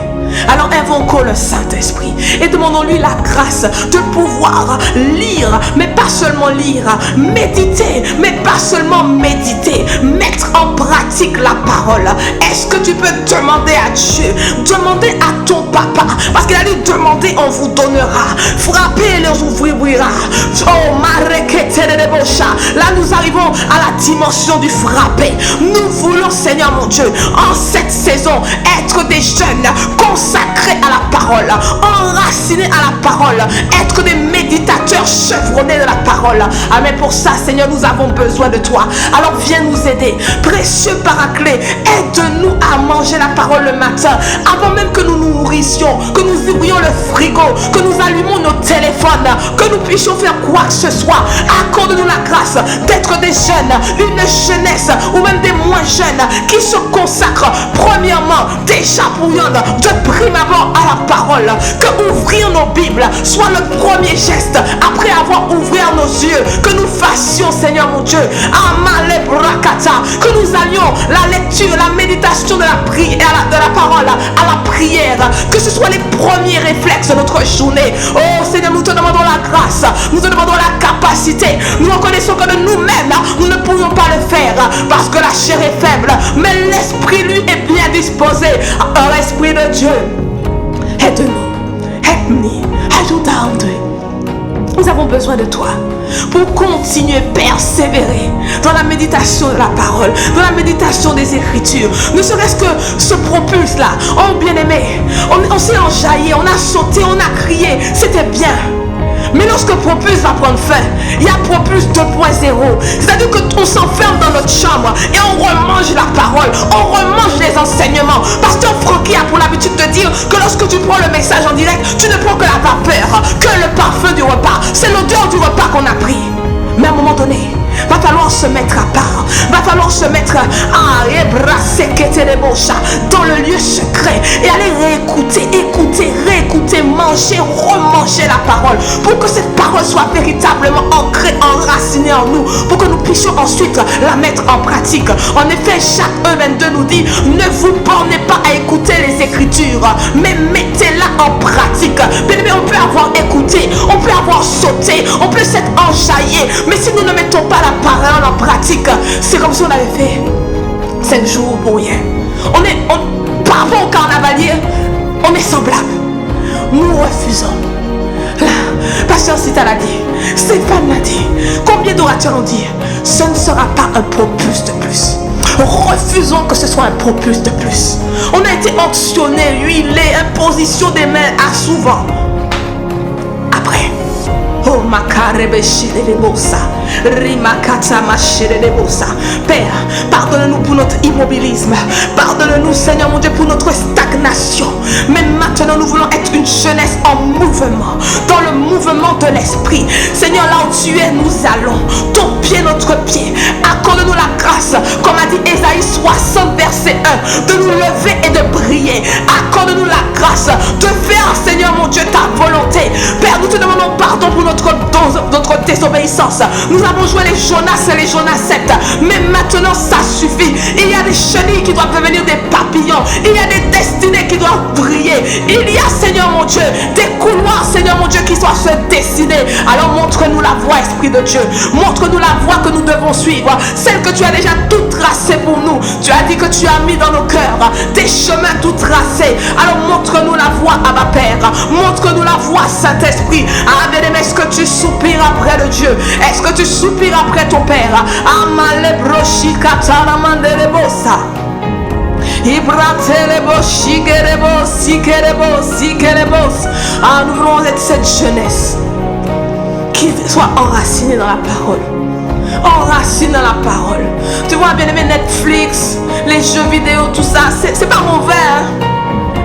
Alors invoquons le Saint-Esprit et demandons-lui la grâce de pouvoir lire, mais pas seulement lire, méditer, mais pas seulement méditer, mettre en pratique la parole. Est-ce que tu peux demander à Dieu, demander à ton papa, parce qu'il a dit demander, on vous donnera, frapper, les ouvrira. Oh, là nous arrivons à la dimension du frapper. Nous voulons, Seigneur mon Dieu, en cette saison, être des jeunes consacrés à la parole, enracinés à la parole, être des méditateurs chevronnés de la parole. Ah, mais pour ça, Seigneur, nous avons besoin de toi. Alors viens nous aider. Précieux Paraclet, aide-nous à manger la parole le matin, avant même que nous nous nourrissions, que nous ouvrions le frigo, que nous allumons nos téléphones, que nous puissions faire quoi que ce soit. Accorde-nous la grâce d'être des jeunes, une jeunesse ou même des moins jeunes qui se consacrent premièrement, déjà bouillante, de prime abord à la parole. Que ouvrir nos Bibles soit le premier geste après avoir ouvert nos yeux. Que nous fassions, Seigneur mon Dieu, que nous allions la lecture, la méditation de la prière, de la parole à la prière. Que ce soit les premiers réflexes de notre journée. Oh Seigneur, nous te demandons la grâce, nous te demandons la capacité. Nous reconnaissons que de nous-mêmes, nous ne pouvons pas le faire parce que la chair est faible, mais l'esprit lui est bien disposé. L'esprit de Dieu, aide-nous, aide-nous, ajoute-nous. Nous avons besoin de toi pour continuer, persévérer dans la méditation de la parole, dans la méditation des Écritures. Ne serait-ce que ce propulse là, oh bien-aimé, on s'est enjaillé, on a sauté, on a crié, c'était bien. Mais lorsque Propulse va prendre fin, il y a Propulse 2.0. C'est-à-dire qu'on s'enferme dans notre chambre et on remange la parole, on remange les enseignements. Pasteur Francky a pour l'habitude de dire que lorsque tu prends le message en direct, tu ne prends que la vapeur, que le parfum du repas. C'est l'odeur du repas qu'on a pris. Mais à un moment donné, va falloir se mettre à part, va falloir se mettre à dans le lieu secret et aller réécouter, écouter, réécouter, manger, remanger la parole pour que cette parole soit véritablement ancrée, enracinée en nous, pour que nous puissions ensuite la mettre en pratique. En effet, Jacques 1:22 nous dit: ne vous bornez pas à écouter les Écritures, mais mettez-la en pratique. Bien aimé, on peut avoir écouté, on peut avoir sauté, on peut s'être enjaillé, mais si nous ne mettons pas la parole en pratique, c'est comme si on avait fait 5 jours pour rien. Par rapport au carnavalier, on est semblable. Nous refusons. Là, Pasteur Sita l'a dit, Stéphane l'a dit, combien d'orateurs l'ont dit? Ce ne sera pas un propulse de plus. Refusons que ce soit un propulse de plus. On a été onctionné, huilé, imposition des mains à souvent. Après, oh Père, pardonne-nous pour notre immobilisme. Pardonne-nous, Seigneur mon Dieu, pour notre stagnation. Mais maintenant, nous voulons être une jeunesse en mouvement, dans le mouvement de l'esprit. Seigneur, là où tu es, nous allons. Ton pied, notre pied. Accorde-nous la grâce, comme a dit Ésaïe 60, verset 1, de nous lever et de briller. Accorde-nous la grâce de faire, Seigneur mon Dieu, ta volonté. Père, nous te demandons pardon pour notre désobéissance. Nous avons joué les Jonas et les Jonas 7, mais maintenant ça suffit. Il y a des chenilles qui doivent devenir des papillons. Il y a des destinées qui doivent briller. Il y a, Seigneur mon Dieu, des couloirs, Seigneur mon Dieu, qui doivent se dessiner. Alors montre-nous la voie, Esprit de Dieu. Montre-nous la voie que nous devons suivre, celle que tu as déjà toute tracée pour nous. Tu as dit que tu as mis dans nos cœurs des chemins tout tracés. Alors montre-nous la voie, Abba Père. Montre-nous la voie, Saint-Esprit. Ah, bien-aimé, est-ce que tu soupires après le Dieu? Est-ce que tu soupires après ton Père? Ah, nous voulons être cette jeunesse qui soit enracinée dans la parole. Enracinée dans la parole. Tu vois, bien aimé, Netflix, les jeux vidéo, tout ça, c'est pas mauvais, hein?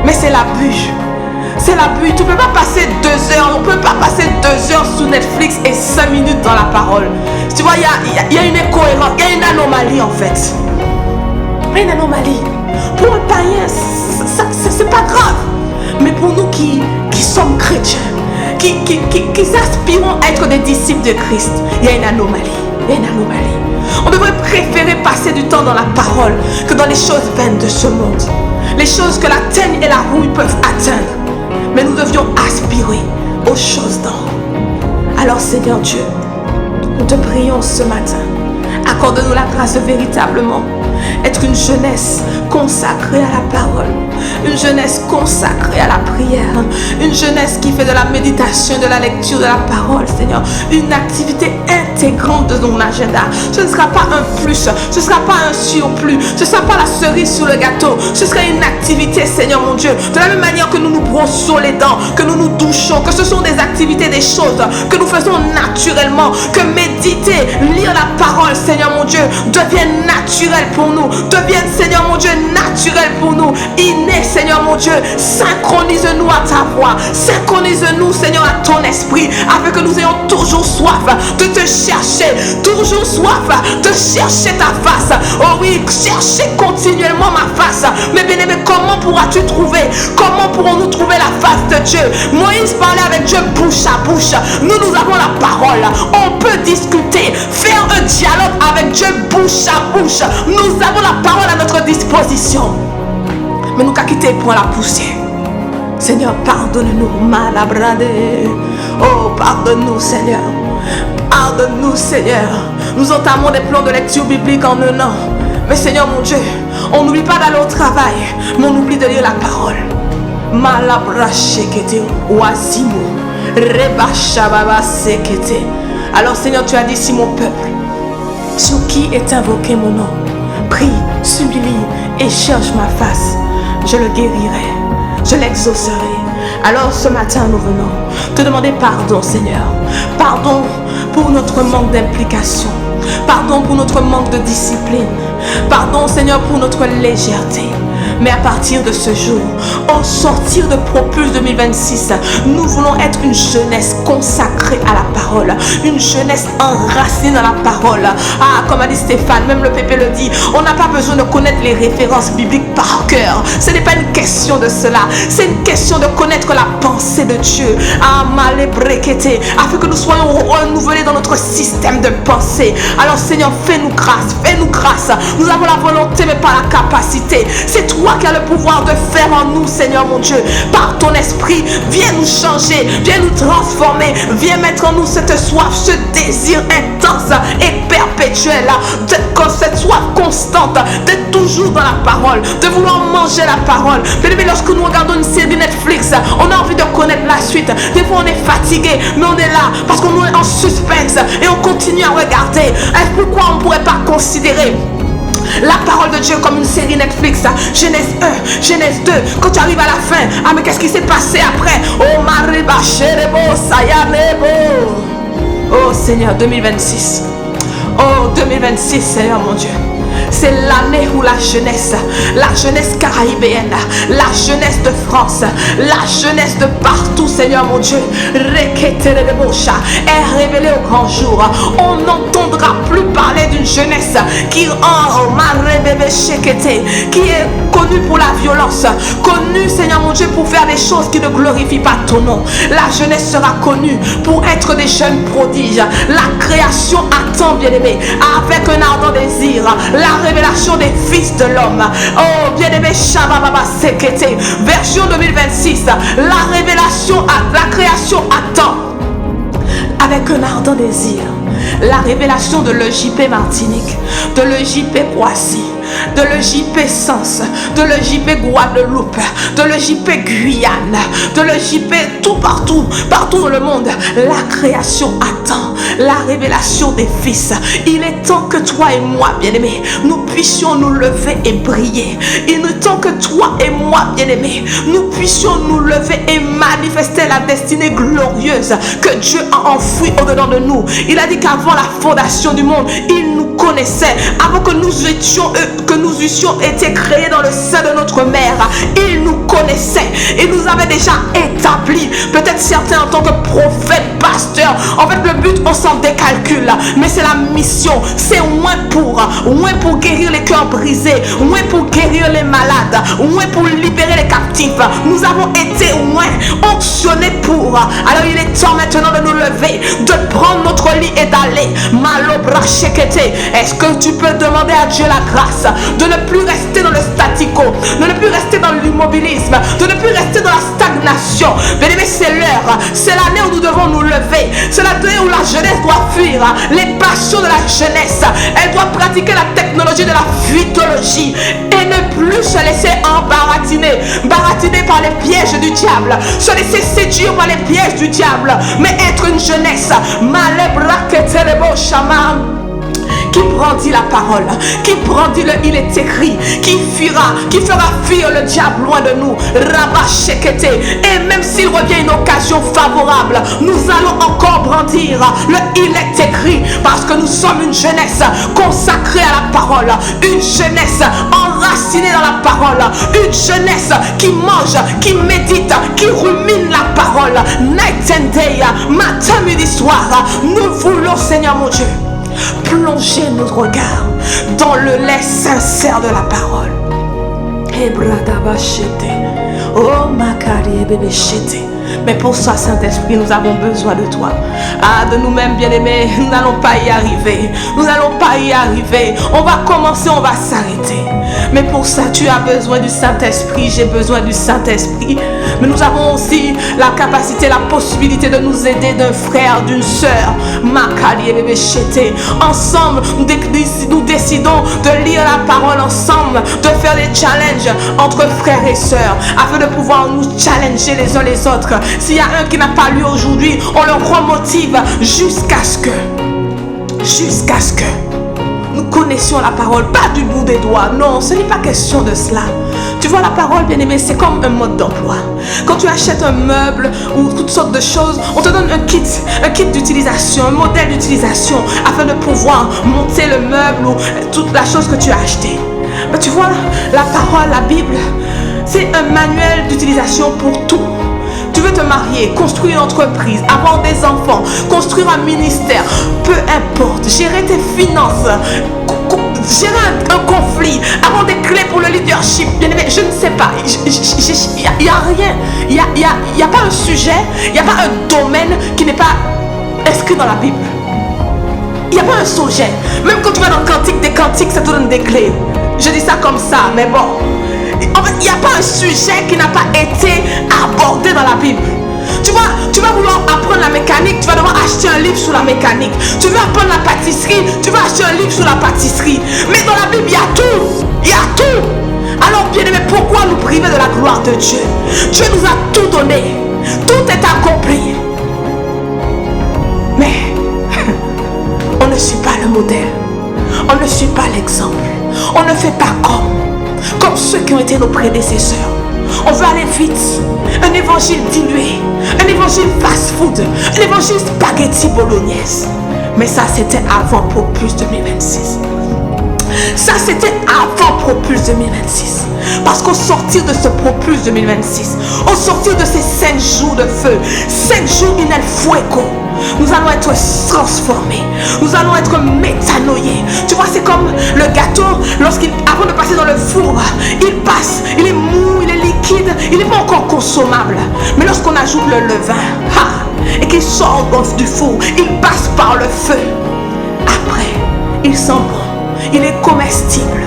Mais c'est l'abus. C'est l'abus. Tu peux pas passer 2 heures. On peut pas passer 2 heures sous Netflix et 5 minutes dans la parole. Tu vois, il y a une incohérence, il y a une anomalie en fait. Une anomalie. Pour un païen, c'est pas grave. Mais pour nous qui sommes chrétiens, qui aspirons à être des disciples de Christ, il y a une anomalie. Il y a une anomalie. On devrait préférer passer du temps dans la parole que dans les choses vaines de ce monde. Les choses que la teigne et la rouille peuvent atteindre. Mais nous devions aspirer aux choses d'en haut. Alors Seigneur Dieu, nous te prions ce matin. Accorde-nous la grâce de véritablement être une jeunesse consacrée à la parole, une jeunesse consacrée à la prière, une jeunesse qui fait de la méditation, de la lecture de la parole, Seigneur, une activité intégrante de ton agenda. Ce ne sera pas un plus, ce ne sera pas un surplus, ce ne sera pas la cerise sur le gâteau, ce sera une activité, Seigneur mon Dieu, de la même manière que nous nous brossons les dents, que nous nous douchons, que ce sont des activités, des choses que nous faisons naturellement, que méditer, lire la parole, Seigneur mon Dieu, devienne naturel pour nous, devienne, Seigneur mon Dieu, naturel pour nous, inné, Seigneur mon Dieu. Synchronise-nous à ta voix, synchronise-nous, Seigneur, à ton esprit, afin que nous ayons toujours soif de te chercher, toujours soif de chercher ta face. Oh oui, chercher continuellement ma face. Mais bien aimé, comment pourras-tu trouver, comment pourrons-nous trouver la face de Dieu? Moïse parlait avec Dieu bouche à bouche. Nous avons la parole, on peut discuter, faire un dialogue avec Dieu bouche à bouche. Nous avons la parole à notre disposition. Mais nous qu'à quitter pour la poussière. Seigneur, pardonne-nous, malabrade. Oh, pardonne-nous, Seigneur. Pardonne-nous, Seigneur. Nous entamons des plans de lecture biblique en 1 an. Mais Seigneur mon Dieu, on n'oublie pas d'aller au travail, mais on oublie de lire la parole. Malabrashekete, wasimo, rebashababa sekete. Alors Seigneur, tu as dit, si mon peuple, sur qui est invoqué mon nom, prie, supplie et cherche ma face, je le guérirai, je l'exaucerai. Alors ce matin nous venons te demander pardon, Seigneur. Pardon pour notre manque d'implication. Pardon pour notre manque de discipline. Pardon, Seigneur, pour notre légèreté. Mais à partir de ce jour, au sortir de Propulse 2026, nous voulons être une jeunesse consacrée à la parole, une jeunesse enracinée dans la parole. Ah, comme a dit Stéphane, même le Pépé le dit, on n'a pas besoin de connaître les références bibliques par cœur. Ce n'est pas une question de cela, c'est une question de connaître la pensée de Dieu. Ah, malé brekete, afin que nous soyons renouvelés dans notre système de pensée. Alors Seigneur, fais-nous grâce, fais-nous grâce. Nous avons la volonté mais pas la capacité. C'est toi qui as le pouvoir de faire en nous, Seigneur mon Dieu. Par ton esprit, viens nous changer, viens nous transformer, viens mettre en nous cette soif, ce désir intense et perpétuel, comme cette soif constante d'être toujours dans la parole, de vouloir manger la parole. Mais lorsque nous regardons une série Netflix, on a envie de connaître la suite. Des fois on est fatigué, mais on est là parce qu'on est en suspense et on continue à regarder. Pourquoi on ne pourrait pas considérer la parole de Dieu comme une série Netflix? Genèse 1, Genèse 2, quand tu arrives à la fin, ah mais qu'est-ce qui s'est passé après? Oh Mariba Cherebo Sayanebo. Oh Seigneur, 2026. Oh 2026, Seigneur mon Dieu. C'est l'année où la jeunesse caribéenne, la jeunesse de France, la jeunesse de partout, Seigneur mon Dieu, est révélée au grand jour. On n'entendra plus parler d'une jeunesse qui est connue pour la violence, connue, Seigneur mon Dieu, pour faire des choses qui ne glorifient pas ton nom. La jeunesse sera connue pour être des jeunes prodiges. La création attend, bien-aimé, avec un ardent désir, la révélation des fils de l'homme. Oh, bien-aimé, Shabababa Sekete, version 2026, la révélation, la création attend avec un ardent désir la révélation de l'EJP Martinique, de l'EJP Poissy, de l'EJP Sens, de l'EJP Guadeloupe, de l'EJP Guyane, de l'EJP tout partout dans le monde. La création attend la révélation des fils. Il est temps que toi et moi, bien-aimés, nous puissions nous lever et briller. Il est temps que toi et moi, bien-aimés, nous puissions nous lever et manifester la destinée glorieuse que Dieu a enfouie au-dedans de nous. Il a dit qu'avant la fondation du monde, il nous connaissait. Avant que nous eussions été créés dans le sein de notre mère, il nous connaissait. Il nous avait déjà établi. Peut-être certains en tant que prophètes, pasteurs. En fait, le but, on s'en décalcule. Mais c'est la mission. C'est moins pour guérir les cœurs brisés, moins pour guérir les malades, moins pour libérer les captifs. Nous avons été onctionnés pour. Alors il est temps maintenant de nous lever, de prendre notre lit et d'aller. Est-ce que tu peux demander à Dieu la grâce de ne plus rester dans le statico, de ne plus rester dans l'immobilisme, de ne plus rester dans la stagnation? Bien aimé, c'est l'heure, c'est l'année où nous devons nous lever, c'est l'année où la jeunesse doit fuir les passions de la jeunesse. Elle doit pratiquer la technologie de la fuitologie et ne plus se laisser baratiner par les pièges du diable, se laisser séduire par les pièges du diable, mais être une jeunesse qui brandit la parole, qui brandit le il est écrit, qui fera fuir le diable loin de nous. Et même s'il revient une occasion favorable, nous allons encore brandir le il est écrit, parce que nous sommes une jeunesse consacrée à la parole, une jeunesse enracinée dans la parole, une jeunesse qui mange, qui médite, qui rumine la parole night and day, matin, midi, soir. Nous voulons, Seigneur mon Dieu, plonger notre regard dans le lait sincère de la parole. Mais pour ça, Saint-Esprit, nous avons besoin de toi. De nous-mêmes, bien-aimés, nous n'allons pas y arriver. Nous n'allons pas y arriver. On va commencer, on va s'arrêter. Mais pour ça, tu as besoin du Saint-Esprit. J'ai besoin du Saint-Esprit. Mais nous avons aussi la capacité, la possibilité de nous aider d'un frère, d'une sœur. Ensemble, nous décidons de lire la parole ensemble, de faire des challenges entre frères et sœurs, afin de pouvoir nous challenger les uns les autres. S'il y a un qui n'a pas lu aujourd'hui, on le remotive jusqu'à ce que nous connaissions la parole, pas du bout des doigts. Non, ce n'est pas question de cela. Tu vois, la parole, bien-aimé, c'est comme un mode d'emploi. Quand tu achètes un meuble ou toutes sortes de choses, on te donne un kit d'utilisation, un modèle d'utilisation, afin de pouvoir monter le meuble ou toute la chose que tu as acheté. Mais tu vois, la parole, la Bible, c'est un manuel d'utilisation pour tout. Tu veux te marier, construire une entreprise, avoir des enfants, construire un ministère, peu importe, gérer tes finances, gérer un conflit, avoir des clés pour le leadership. Bien aimé, je ne sais pas, il n'y a rien, il n'y a pas un sujet, il n'y a pas un domaine qui n'est pas inscrit dans la Bible. Il n'y a pas un sujet. Même quand tu vas dans le Cantique des Cantiques, ça te donne des clés. Je dis ça comme ça, mais bon. En fait, il n'y a pas un sujet qui n'a pas été abordé dans la Bible. Tu vas vouloir apprendre la mécanique, tu vas devoir acheter un livre sur la mécanique. Tu veux apprendre la pâtisserie, tu vas acheter un livre sur la pâtisserie. Mais dans la Bible, il y a tout. Il y a tout. Alors, bien aimé, pourquoi nous priver de la gloire de Dieu? Dieu nous a tout donné. Tout est accompli. Mais on ne suit pas le modèle. On ne suit pas l'exemple. On ne fait pas comme ceux qui ont été nos prédécesseurs. On veut aller vite. Un évangile dilué. Un évangile fast-food. Un évangile spaghetti bolognaise. Mais ça, c'était avant Propulse 2026. Ça, c'était avant Propulse 2026. Parce qu'au sortir de ce Propulse 2026, au sortir de ces 5 jours de feu, 5 jours in el fuego, nous allons être transformés. Nous allons être métanoïés. Tu vois, c'est comme le gâteau, avant de passer dans le four, il passe, il est mou, il est liquide, il n'est pas encore consommable. Mais lorsqu'on ajoute le levain, et qu'il sort du four, il passe par le feu. Après, il sent bon, il est comestible.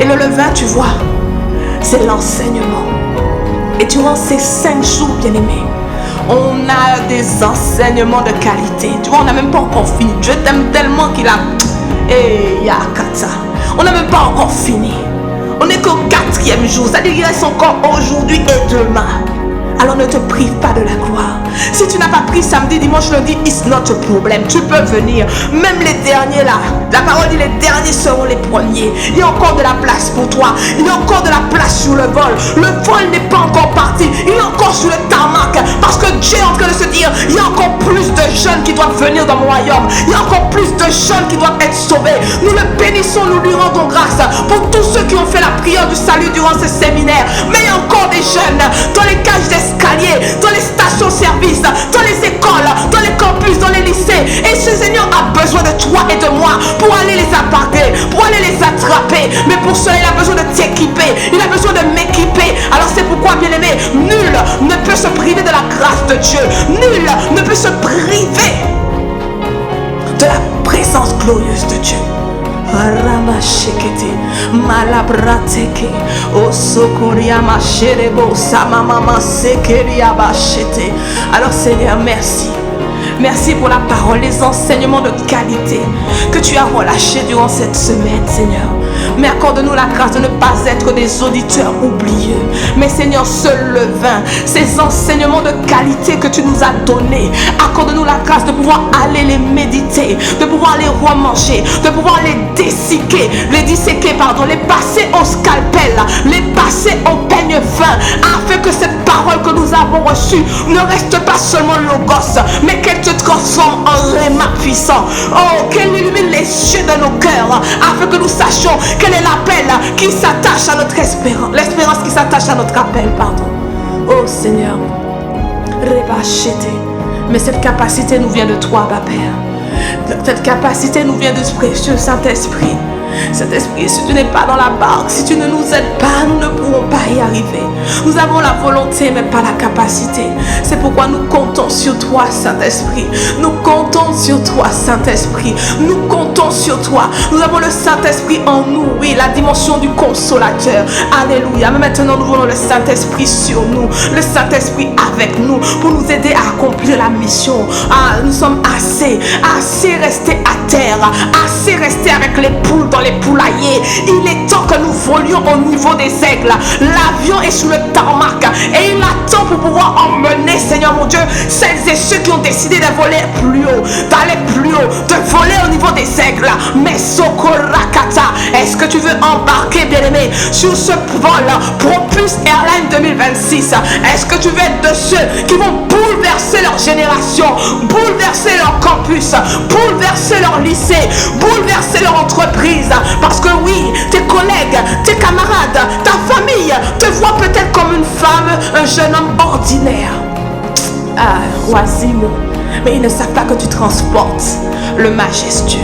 Et le levain, tu vois, c'est l'enseignement. Et durant ces 5 jours, bien-aimés, on a des enseignements de qualité. Tu vois, on n'a même pas encore fini. Dieu t'aime tellement qu'il a... On n'a même pas encore fini. On n'est qu'au 4e jour. C'est-à-dire qu'il reste encore aujourd'hui et demain. Alors ne te prive pas de la gloire. Si tu n'as pas pris samedi, dimanche, lundi, it's not a problem. Tu peux venir. Même les derniers là. La parole dit les derniers seront les premiers. Il y a encore de la place pour toi. Il y a encore de la place sur le vol. Le vol n'est pas encore parti. Il est encore sur le tarmac. Parce que Dieu est en train de se dire, il y a encore plus de jeunes qui doivent venir dans mon royaume. Il y a encore plus de jeunes qui doivent être sauvés. Nous le bénissons, nous lui rendons grâce pour tous ceux qui ont fait la prière du salut durant ce séminaire. Mais il y a encore des jeunes dans les cages d'escalier, dans les stations-service, dans les écoles, dans les campus, dans les lycées. Et ce Seigneur a besoin de toi et de moi pour aller les aborder, pour aller les attraper. Mais pour cela, il a besoin de t'équiper. Il a besoin de m'équiper. Alors c'est pourquoi, bien-aimé, nul ne peut se priver de la grâce de Dieu. Nul ne peut se priver de la présence glorieuse de Dieu. Ramashekete malabrateke osokoria masherebo samamama sekeria bachete. Alors Seigneur, merci. Merci pour la parole, les enseignements de qualité que tu as relâchés durant cette semaine, Seigneur. Mais accorde-nous la grâce de ne pas être des auditeurs oublieux. Mais Seigneur, seul le vin, ces enseignements de qualité que tu nous as donnés, accorde-nous la grâce de pouvoir aller les méditer, de pouvoir les remanger, de pouvoir les disséquer, les passer au scalpel, les passer au peigne fin, afin que cette parole que nous avons reçue ne reste pas seulement logos, mais qu'elle se transforme en réma puissant. Oh, qu'elle illumine les yeux de nos cœurs, afin que nous sachions quel est l'appel qui s'attache à notre espérance, l'espérance qui s'attache à notre appel, pardon. Oh Seigneur, mais cette capacité nous vient de toi, Père. Cette capacité nous vient du précieux Saint-Esprit. Saint-Esprit, si tu n'es pas dans la barque, si tu ne nous aides pas, nous ne pourrons pas y arriver. Nous avons la volonté, mais pas la capacité. C'est pourquoi nous comptons sur toi, Saint-Esprit. Nous comptons sur toi, Saint-Esprit. Nous comptons sur toi. Nous avons le Saint-Esprit en nous, oui, la dimension du consolateur. Alléluia. Mais maintenant, nous voulons le Saint-Esprit sur nous, le Saint-Esprit avec nous, pour nous aider à accomplir la mission. Ah, nous sommes assez restés à terre, assez restés avec les poules dans les poulaillers. Il est temps que nous volions au niveau des aigles. L'avion est sous le tarmac et il attend pour pouvoir emmener, Seigneur mon Dieu, celles et ceux qui ont décidé de voler plus haut, d'aller plus haut, de voler au niveau des aigles. Mais Sokorakata, est-ce que tu veux embarquer, bien-aimé, sur ce vol Propulse Airline 2026? Est-ce que tu veux être de ceux qui vont bouleverser leur génération, bouleverser leur campus, bouleverser leur lycée, bouleverser leur entreprise? Parce que oui, tes collègues, tes camarades, ta famille te voient peut-être comme une femme, un jeune homme ordinaire. Ah, oisimo. Mais ils ne savent pas que tu transportes le majestueux,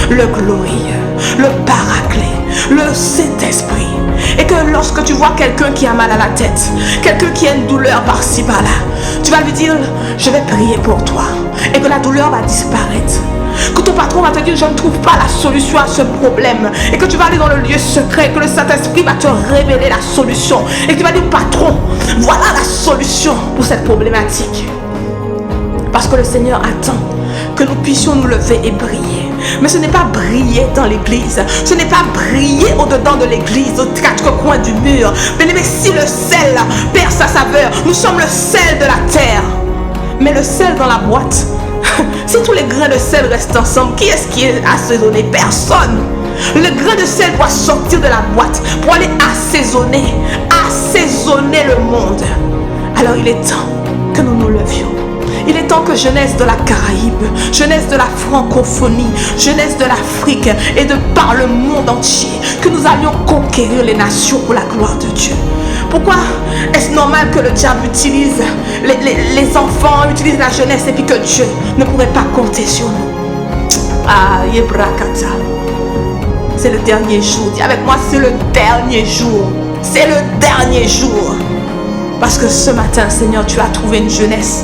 le glorieux, le paraclet, le Saint-Esprit. Et que lorsque tu vois quelqu'un qui a mal à la tête, quelqu'un qui a une douleur par-ci par-là, tu vas lui dire, je vais prier pour toi. Et que la douleur va disparaître. Que ton patron va te dire, je ne trouve pas la solution à ce problème. Et que tu vas aller dans le lieu secret, que le Saint-Esprit va te révéler la solution. Et que tu vas dire, patron, voilà la solution pour cette problématique. Parce que le Seigneur attend que nous puissions nous lever et briller. Mais ce n'est pas briller dans l'église. Ce n'est pas briller au-dedans de l'église, aux quatre coins du mur. Mais si le sel perd sa saveur, nous sommes le sel de la terre. Mais le sel dans la boîte, si tous les grains de sel restent ensemble, qui est-ce qui est assaisonné? Personne. Le grain de sel doit sortir de la boîte pour aller assaisonner le monde. Alors il est temps que nous nous levions. Il est temps que jeunesse de la Caraïbe, jeunesse de la francophonie, jeunesse de l'Afrique et de par le monde entier, que nous allions conquérir les nations pour la gloire de Dieu. Pourquoi est-ce normal que le diable utilise les enfants, utilise la jeunesse et puis que Dieu ne pourrait pas compter sur nous? Ah, Yebrakata. C'est le dernier jour. Dis avec moi, c'est le dernier jour. C'est le dernier jour. Parce que ce matin, Seigneur, tu as trouvé une jeunesse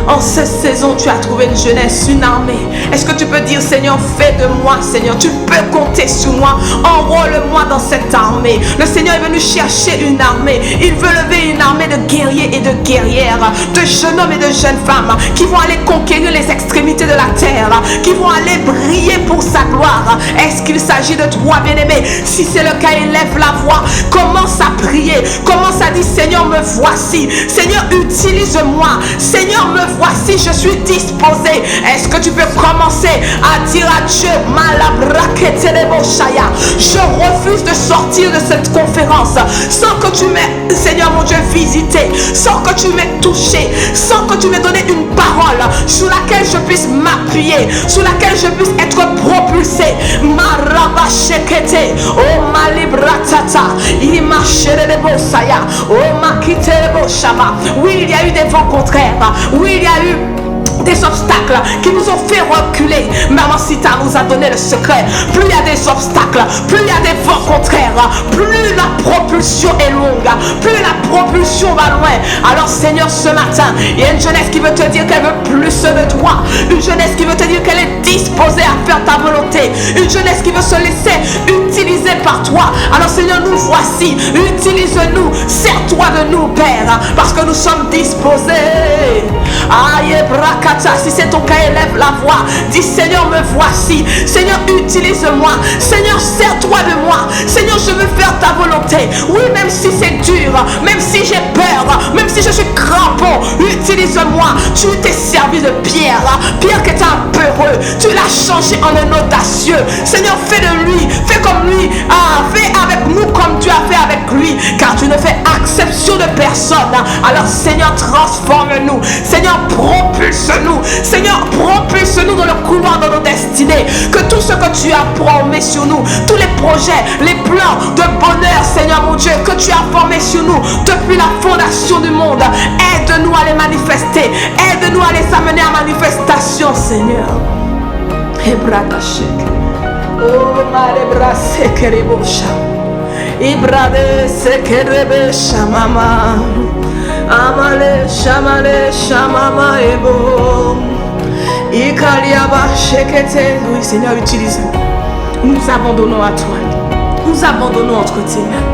En cette saison, tu as trouvé une jeunesse, une armée. Est-ce que tu peux dire, Seigneur, fais de moi, Seigneur. Tu peux compter sur moi. Enrôle-moi dans cette armée. Le Seigneur est venu chercher une armée. Il veut lever une armée de guerriers et de guerrières, de jeunes hommes et de jeunes femmes qui vont aller conquérir les extrémités de la terre, qui vont aller briller pour sa gloire. Est-ce qu'il s'agit de toi, bien-aimé? Si c'est le cas, élève la voix. Commence à prier. Commence à dire, Seigneur, me voici. Seigneur, utilise-moi. Seigneur, me voici. Je suis disposé. Est-ce que tu peux commencer à dire à Dieu, je refuse de sortir de cette conférence sans que tu m'aies, Seigneur mon Dieu, visité, sans que tu m'aies touché, sans que tu m'aies donné une parole sur laquelle je puisse m'appuyer, sur laquelle je puisse être propulsé. Oh ma libratata, oh ma kitebo. Oui, il y a eu des vents contraires. Oui, il y a eu des obstacles qui nous ont fait reculer. Maman Sita nous a donné le secret. Plus il y a des obstacles, plus il y a des vents contraires, plus la propulsion est longue, plus la propulsion va loin. Alors Seigneur, ce matin, il y a une jeunesse qui veut te dire qu'elle veut plus de toi. Une jeunesse qui veut te dire qu'elle est disposée à faire ta volonté. Une jeunesse qui veut se laisser utiliser par toi. Alors Seigneur, nous voici. Utilise-nous. Sers-toi de nous, Père, parce que nous sommes disposés. Aïe, braka. Si c'est ton cas, élève la voix. Dis, Seigneur, me voici. Seigneur, utilise-moi. Seigneur, sers-toi de moi. Seigneur, je veux faire ta volonté. Oui, même si c'est dur, même si j'ai peur, même si je suis crampon, utilise-moi. Tu t'es servi de Pierre. Pierre qui était un peureux. Tu l'as changé en un audacieux. Seigneur, fais de lui. Fais comme lui. Fais avec nous comme tu as fait avec lui. Car tu ne fais exception de personne. Alors, Seigneur, transforme-nous. Seigneur, propulse-nous. Seigneur, propulse-nous dans le couloir de nos destinées. Que tout ce que tu as promis sur nous, tous les projets, les plans de bonheur, Seigneur mon Dieu, que tu as formés sur nous depuis la fondation du monde, aide-nous à les manifester. Aide-nous à les amener à manifestation, Seigneur. Oh, malebra sekerebosha. Ibrade sekerebesha mama. Amale shamale shamama ebo. Ikaliaba shekete. Oui, Seigneur, utilise-nous. Nous abandonnons à toi. Nous abandonnons entre tes mains.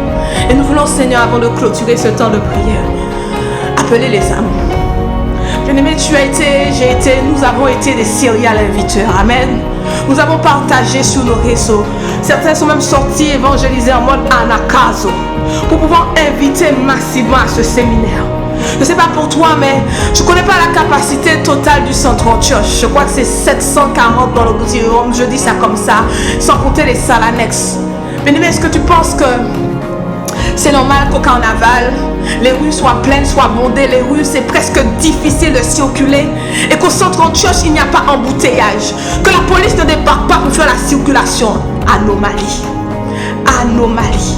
Et nous voulons, Seigneur, avant de clôturer ce temps de prière, appeler les âmes. Bien-aimé, tu as été, j'ai été, nous avons été des serial inviteurs. Amen. Nous avons partagé sur nos réseaux. Certains sont même sortis évangéliser en mode anakazo pour pouvoir inviter massivement à ce séminaire. Je ne sais pas pour toi, mais je ne connais pas la capacité totale du centre Church. Je crois que c'est 740 dans l'auditorium. Je dis ça comme ça, sans compter les salles annexes. Mais est-ce que tu penses que c'est normal qu'au carnaval, les rues soient pleines, soient bondées, les rues c'est presque difficile de circuler, et qu'au centre Church il n'y a pas embouteillage, que la police ne débarque pas pour faire la circulation? Anomalie. Anomalie.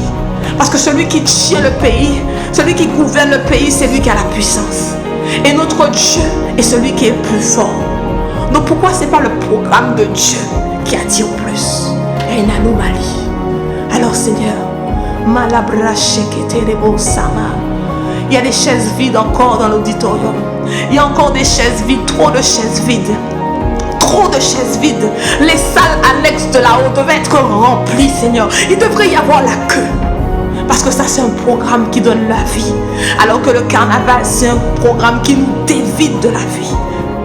Parce que celui qui tient le pays, celui qui gouverne le pays, c'est lui qui a la puissance. Et notre Dieu est celui qui est plus fort. Donc pourquoi ce n'est pas le programme de Dieu qui attire plus? Il y a une anomalie. Alors Seigneur, il y a des chaises vides encore dans l'auditorium. Il y a encore des chaises vides, trop de chaises vides. Trop de chaises vides. Les salles annexes de là-haut devaient être remplies, Seigneur. Il devrait y avoir la queue. Parce que ça, c'est un programme qui donne la vie. Alors que le carnaval, c'est un programme qui nous dévide de la vie.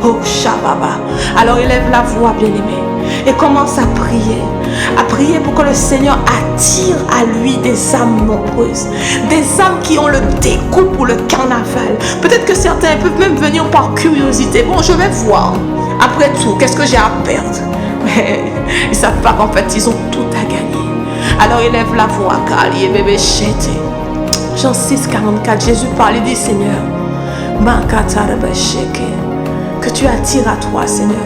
Oh, Shababa. Alors élève la voix, bien-aimé, et commence à prier pour que le Seigneur attire à lui des âmes nombreuses, des âmes qui ont le dégoût pour le carnaval. Peut-être que certains peuvent même venir par curiosité. Bon, je vais voir. Après tout, qu'est-ce que j'ai à perdre? Mais ils ne savent pas qu'en fait, ils ont tout à gagner. Alors élève la voix, Kali bébé chete. Jean 6, 44, Jésus parle, il dit, Seigneur, que tu attires à toi, Seigneur.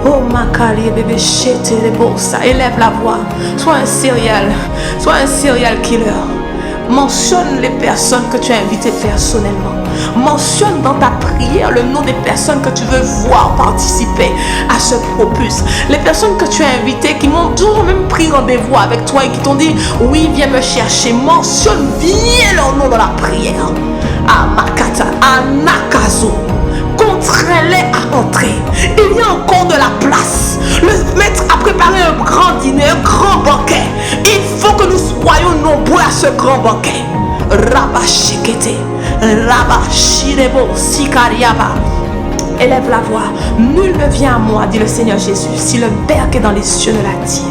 Oh Makali bébé chete les boursa. Élève la voix. Sois un serial killer. Mentionne les personnes que tu as invitées personnellement. Mentionne dans ta prière le nom des personnes que tu veux voir participer à ce propulse. Les personnes que tu as invitées qui m'ont même pris rendez-vous avec toi et qui t'ont dit oui, viens me chercher. Mentionne bien leur nom dans la prière. Amakata, Anakazo. contrains-les à entrer. Il y a encore de la place. Le maître a préparé un grand dîner, un grand banquet. Il faut que nous soyons nombreux à ce grand banquet. Rabashikete, Rabashirebo, Sikariaba. Élève la voix. Nul ne vient à moi, dit le Seigneur Jésus, si le Père qui est dans les cieux ne l'attire.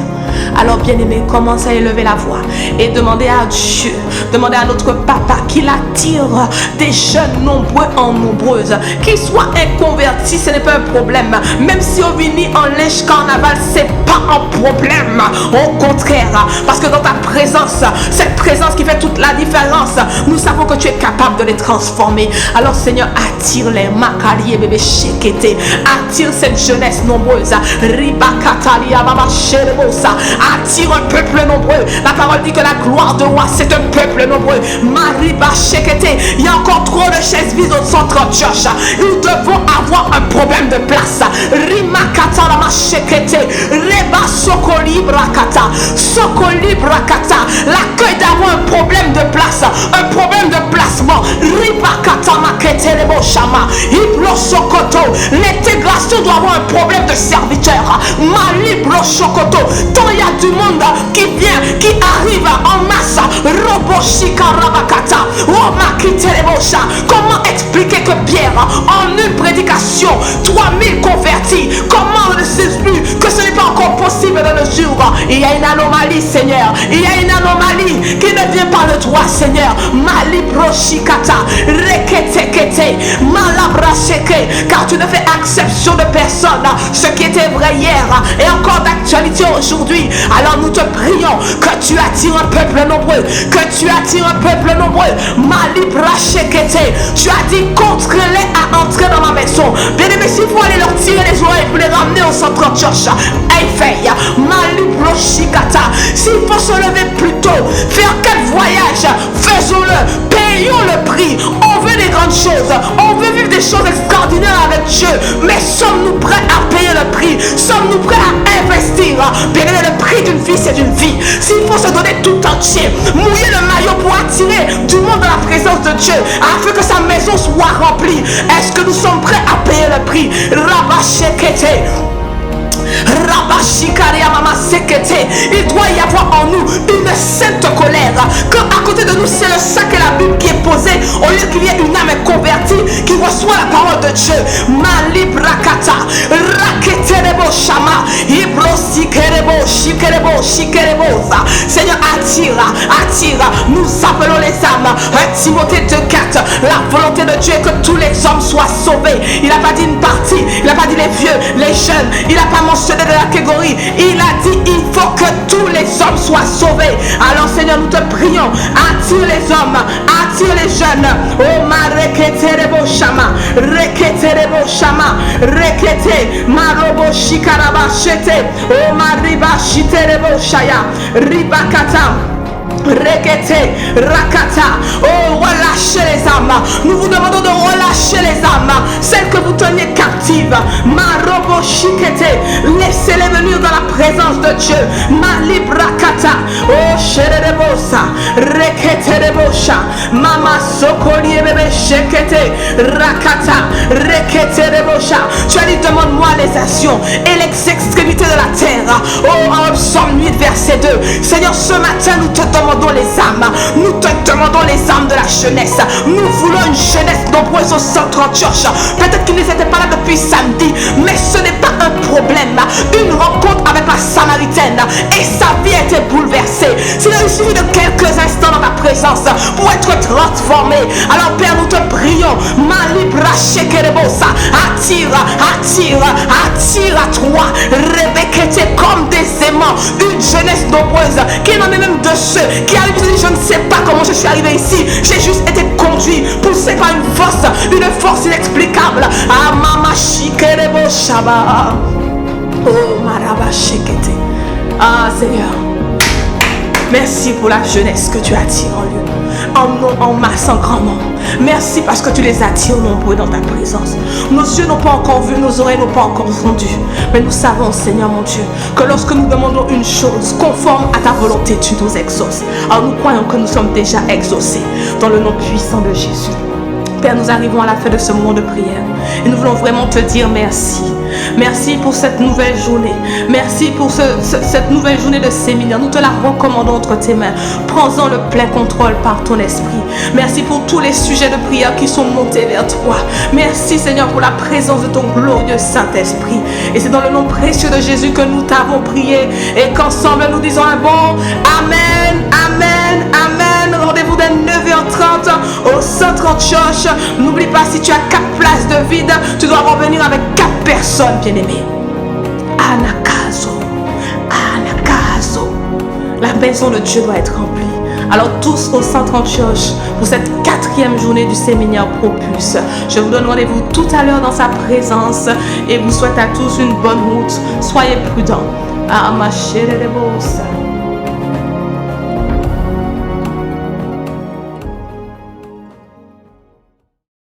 Alors bien-aimé, commence à élever la voix et demandez à Dieu, demandez à notre papa qu'il attire des jeunes nombreux en nombreuses, qu'ils soient inconvertis, ce n'est pas un problème. Même si on vient en lèche carnaval, c'est pas un problème. Au contraire, parce que dans ta présence, cette présence qui fait toute la différence, nous savons que tu es capable de les transformer. Alors Seigneur, attire-les, Makali bébé Shekete, attire cette jeunesse nombreuse, Ribakatalia Mama Sherebosa. Attire un peuple nombreux. La parole dit que la gloire de roi, c'est un peuple nombreux. Mariba Shekete. Il y a encore trop de chaises vides au centre de Josh. Nous devons avoir un problème de place. Rimakata Lama Shekete. Reba Sokoli Brakata. Sokoli Brakata. L'accueil d'avoir un problème de place. Un problème de placement. Ribakata Makete Lebo Shama. Iblo Sokoto. L'intégration doit avoir un problème de serviteur. Malibro Sokoto. Tant il y a du monde qui vient, qui arrive en masse. Comment expliquer que Pierre, en une prédication, 3000 convertis? Comment on ne sait plus que ce n'est pas encore possible dans le jour? Il y a une anomalie, Seigneur. Il y a une anomalie qui ne vient pas de toi, Seigneur. Malibroshikata, reketekete, malabrasheke, car tu ne fais exception de personne. Ce qui était vrai hier est encore d'actualité aujourd'hui. Alors nous te prions que tu attires un peuple nombreux, que tu attires un peuple nombreux. Malibrashekete, tu as dit contre-les à entrer dans ma maison. Bien aimé, s'il faut aller leur tirer les oreilles pour les ramener au centre de church, Eifeya, Malibroshikata, s'il faut se lever plus tôt, faire quel voyage, faisons-le, payons le prix. On veut des grandes choses, on veut vivre des choses extraordinaires avec Dieu, mais sommes-nous prêts à payer le prix? Sommes-nous prêts à investir? Bien aimé, le prix d'une vie, c'est une vie. S'il faut se donner tout entier, mouiller le maillot pour attirer du monde dans la présence de Dieu, afin que sa maison soit remplie, est-ce que nous sommes prêts à payer le prix? Rabashekete, il doit y avoir en nous une sainte colère. Que à côté de nous, c'est le sac et la Bible qui est posé, au lieu qu'il y ait une âme convertie qui reçoit la parole de Dieu. Malibrakata, raketerebo shama, ibrossikerebo, shikerebo, shikerebosa. Seigneur, attire, nous appelons les âmes. Timothée 2:4, la volonté de Dieu est que tous les hommes soient sauvés. Il n'a pas dit une partie, il n'a pas dit les vieux, les jeunes, il n'a pas mentionné de la catégorie. Il a dit il faut que tous les hommes soient sauvés. Alors Seigneur, nous te prions, attire les hommes, attire les jeunes. Oh ma reketerebo shama, reketerebo shama, rekete marobo shikaraba shete. Oh ma riba shiterebo shaya, ribakata. Rekete, rakata. Oh, relâchez les âmes. Nous vous demandons de relâcher les âmes, celles que vous teniez captives. Marobo shikete, laissez-les venir dans la présence de Dieu. Malibrakata. Oh, sherebosa, rekete rebosha, mama sokoli bébé shekete, rakata, rekete rebosha. Tu as dit demande-moi les actions et les extrémités de la terre. Oh, en Psaume 8 verset 2. Seigneur, ce matin nous te demandons les âmes, nous te demandons les âmes de la jeunesse. Nous voulons une jeunesse nombreuse au centre de church. Peut-être qu'ils n'étaient pas là depuis samedi, mais ce n'est pas un problème. Une rencontre avec la Samaritaine et sa vie a été bouleversée. S'il a suffi de quelques instants dans ta présence pour être transformé, alors Père, nous te prions. Malibrashekerebosa, attire à toi, Rebekete, comme des aimants, une jeunesse nombreuse qui n'en est même de ceux qui arrivent et disent je ne sais pas comment je suis arrivé ici, j'ai juste été conduit, poussé par une force inexplicable. Ah mama shikerebo shaba. Oh maraba shekete. Ah Seigneur, merci pour la jeunesse que tu attires en lieu, en masse, en grand nombre. Merci parce que tu les attires nombreux dans ta présence. Nos yeux n'ont pas encore vu, nos oreilles n'ont pas encore entendu. Mais nous savons, Seigneur mon Dieu, que lorsque nous demandons une chose conforme à ta volonté, tu nous exauces. Alors nous croyons que nous sommes déjà exaucés dans le nom puissant de Jésus. Père, nous arrivons à la fin de ce moment de prière et nous voulons vraiment te dire merci. Merci pour cette nouvelle journée. Merci pour cette nouvelle journée de séminaire. Nous te la recommandons entre tes mains. Prends-en le plein contrôle par ton esprit. Merci pour tous les sujets de prière qui sont montés vers toi. Merci Seigneur pour la présence de ton glorieux Saint-Esprit. Et c'est dans le nom précieux de Jésus que nous t'avons prié et qu'ensemble nous disons un bon Amen, Amen, Amen. Rendez-vous dès 9h30 au 130 Church. N'oublie pas, si tu as 4 places de vide, tu dois revenir avec 4 personnes, bien-aimées. Anakazo, Anakazo. La maison de Dieu doit être remplie. Alors tous au 130 Church pour cette 4e journée du séminaire Propulse. Je vous donne rendez-vous tout à l'heure dans sa présence et vous souhaite à tous une bonne route. Soyez prudents. Ah, ma chère de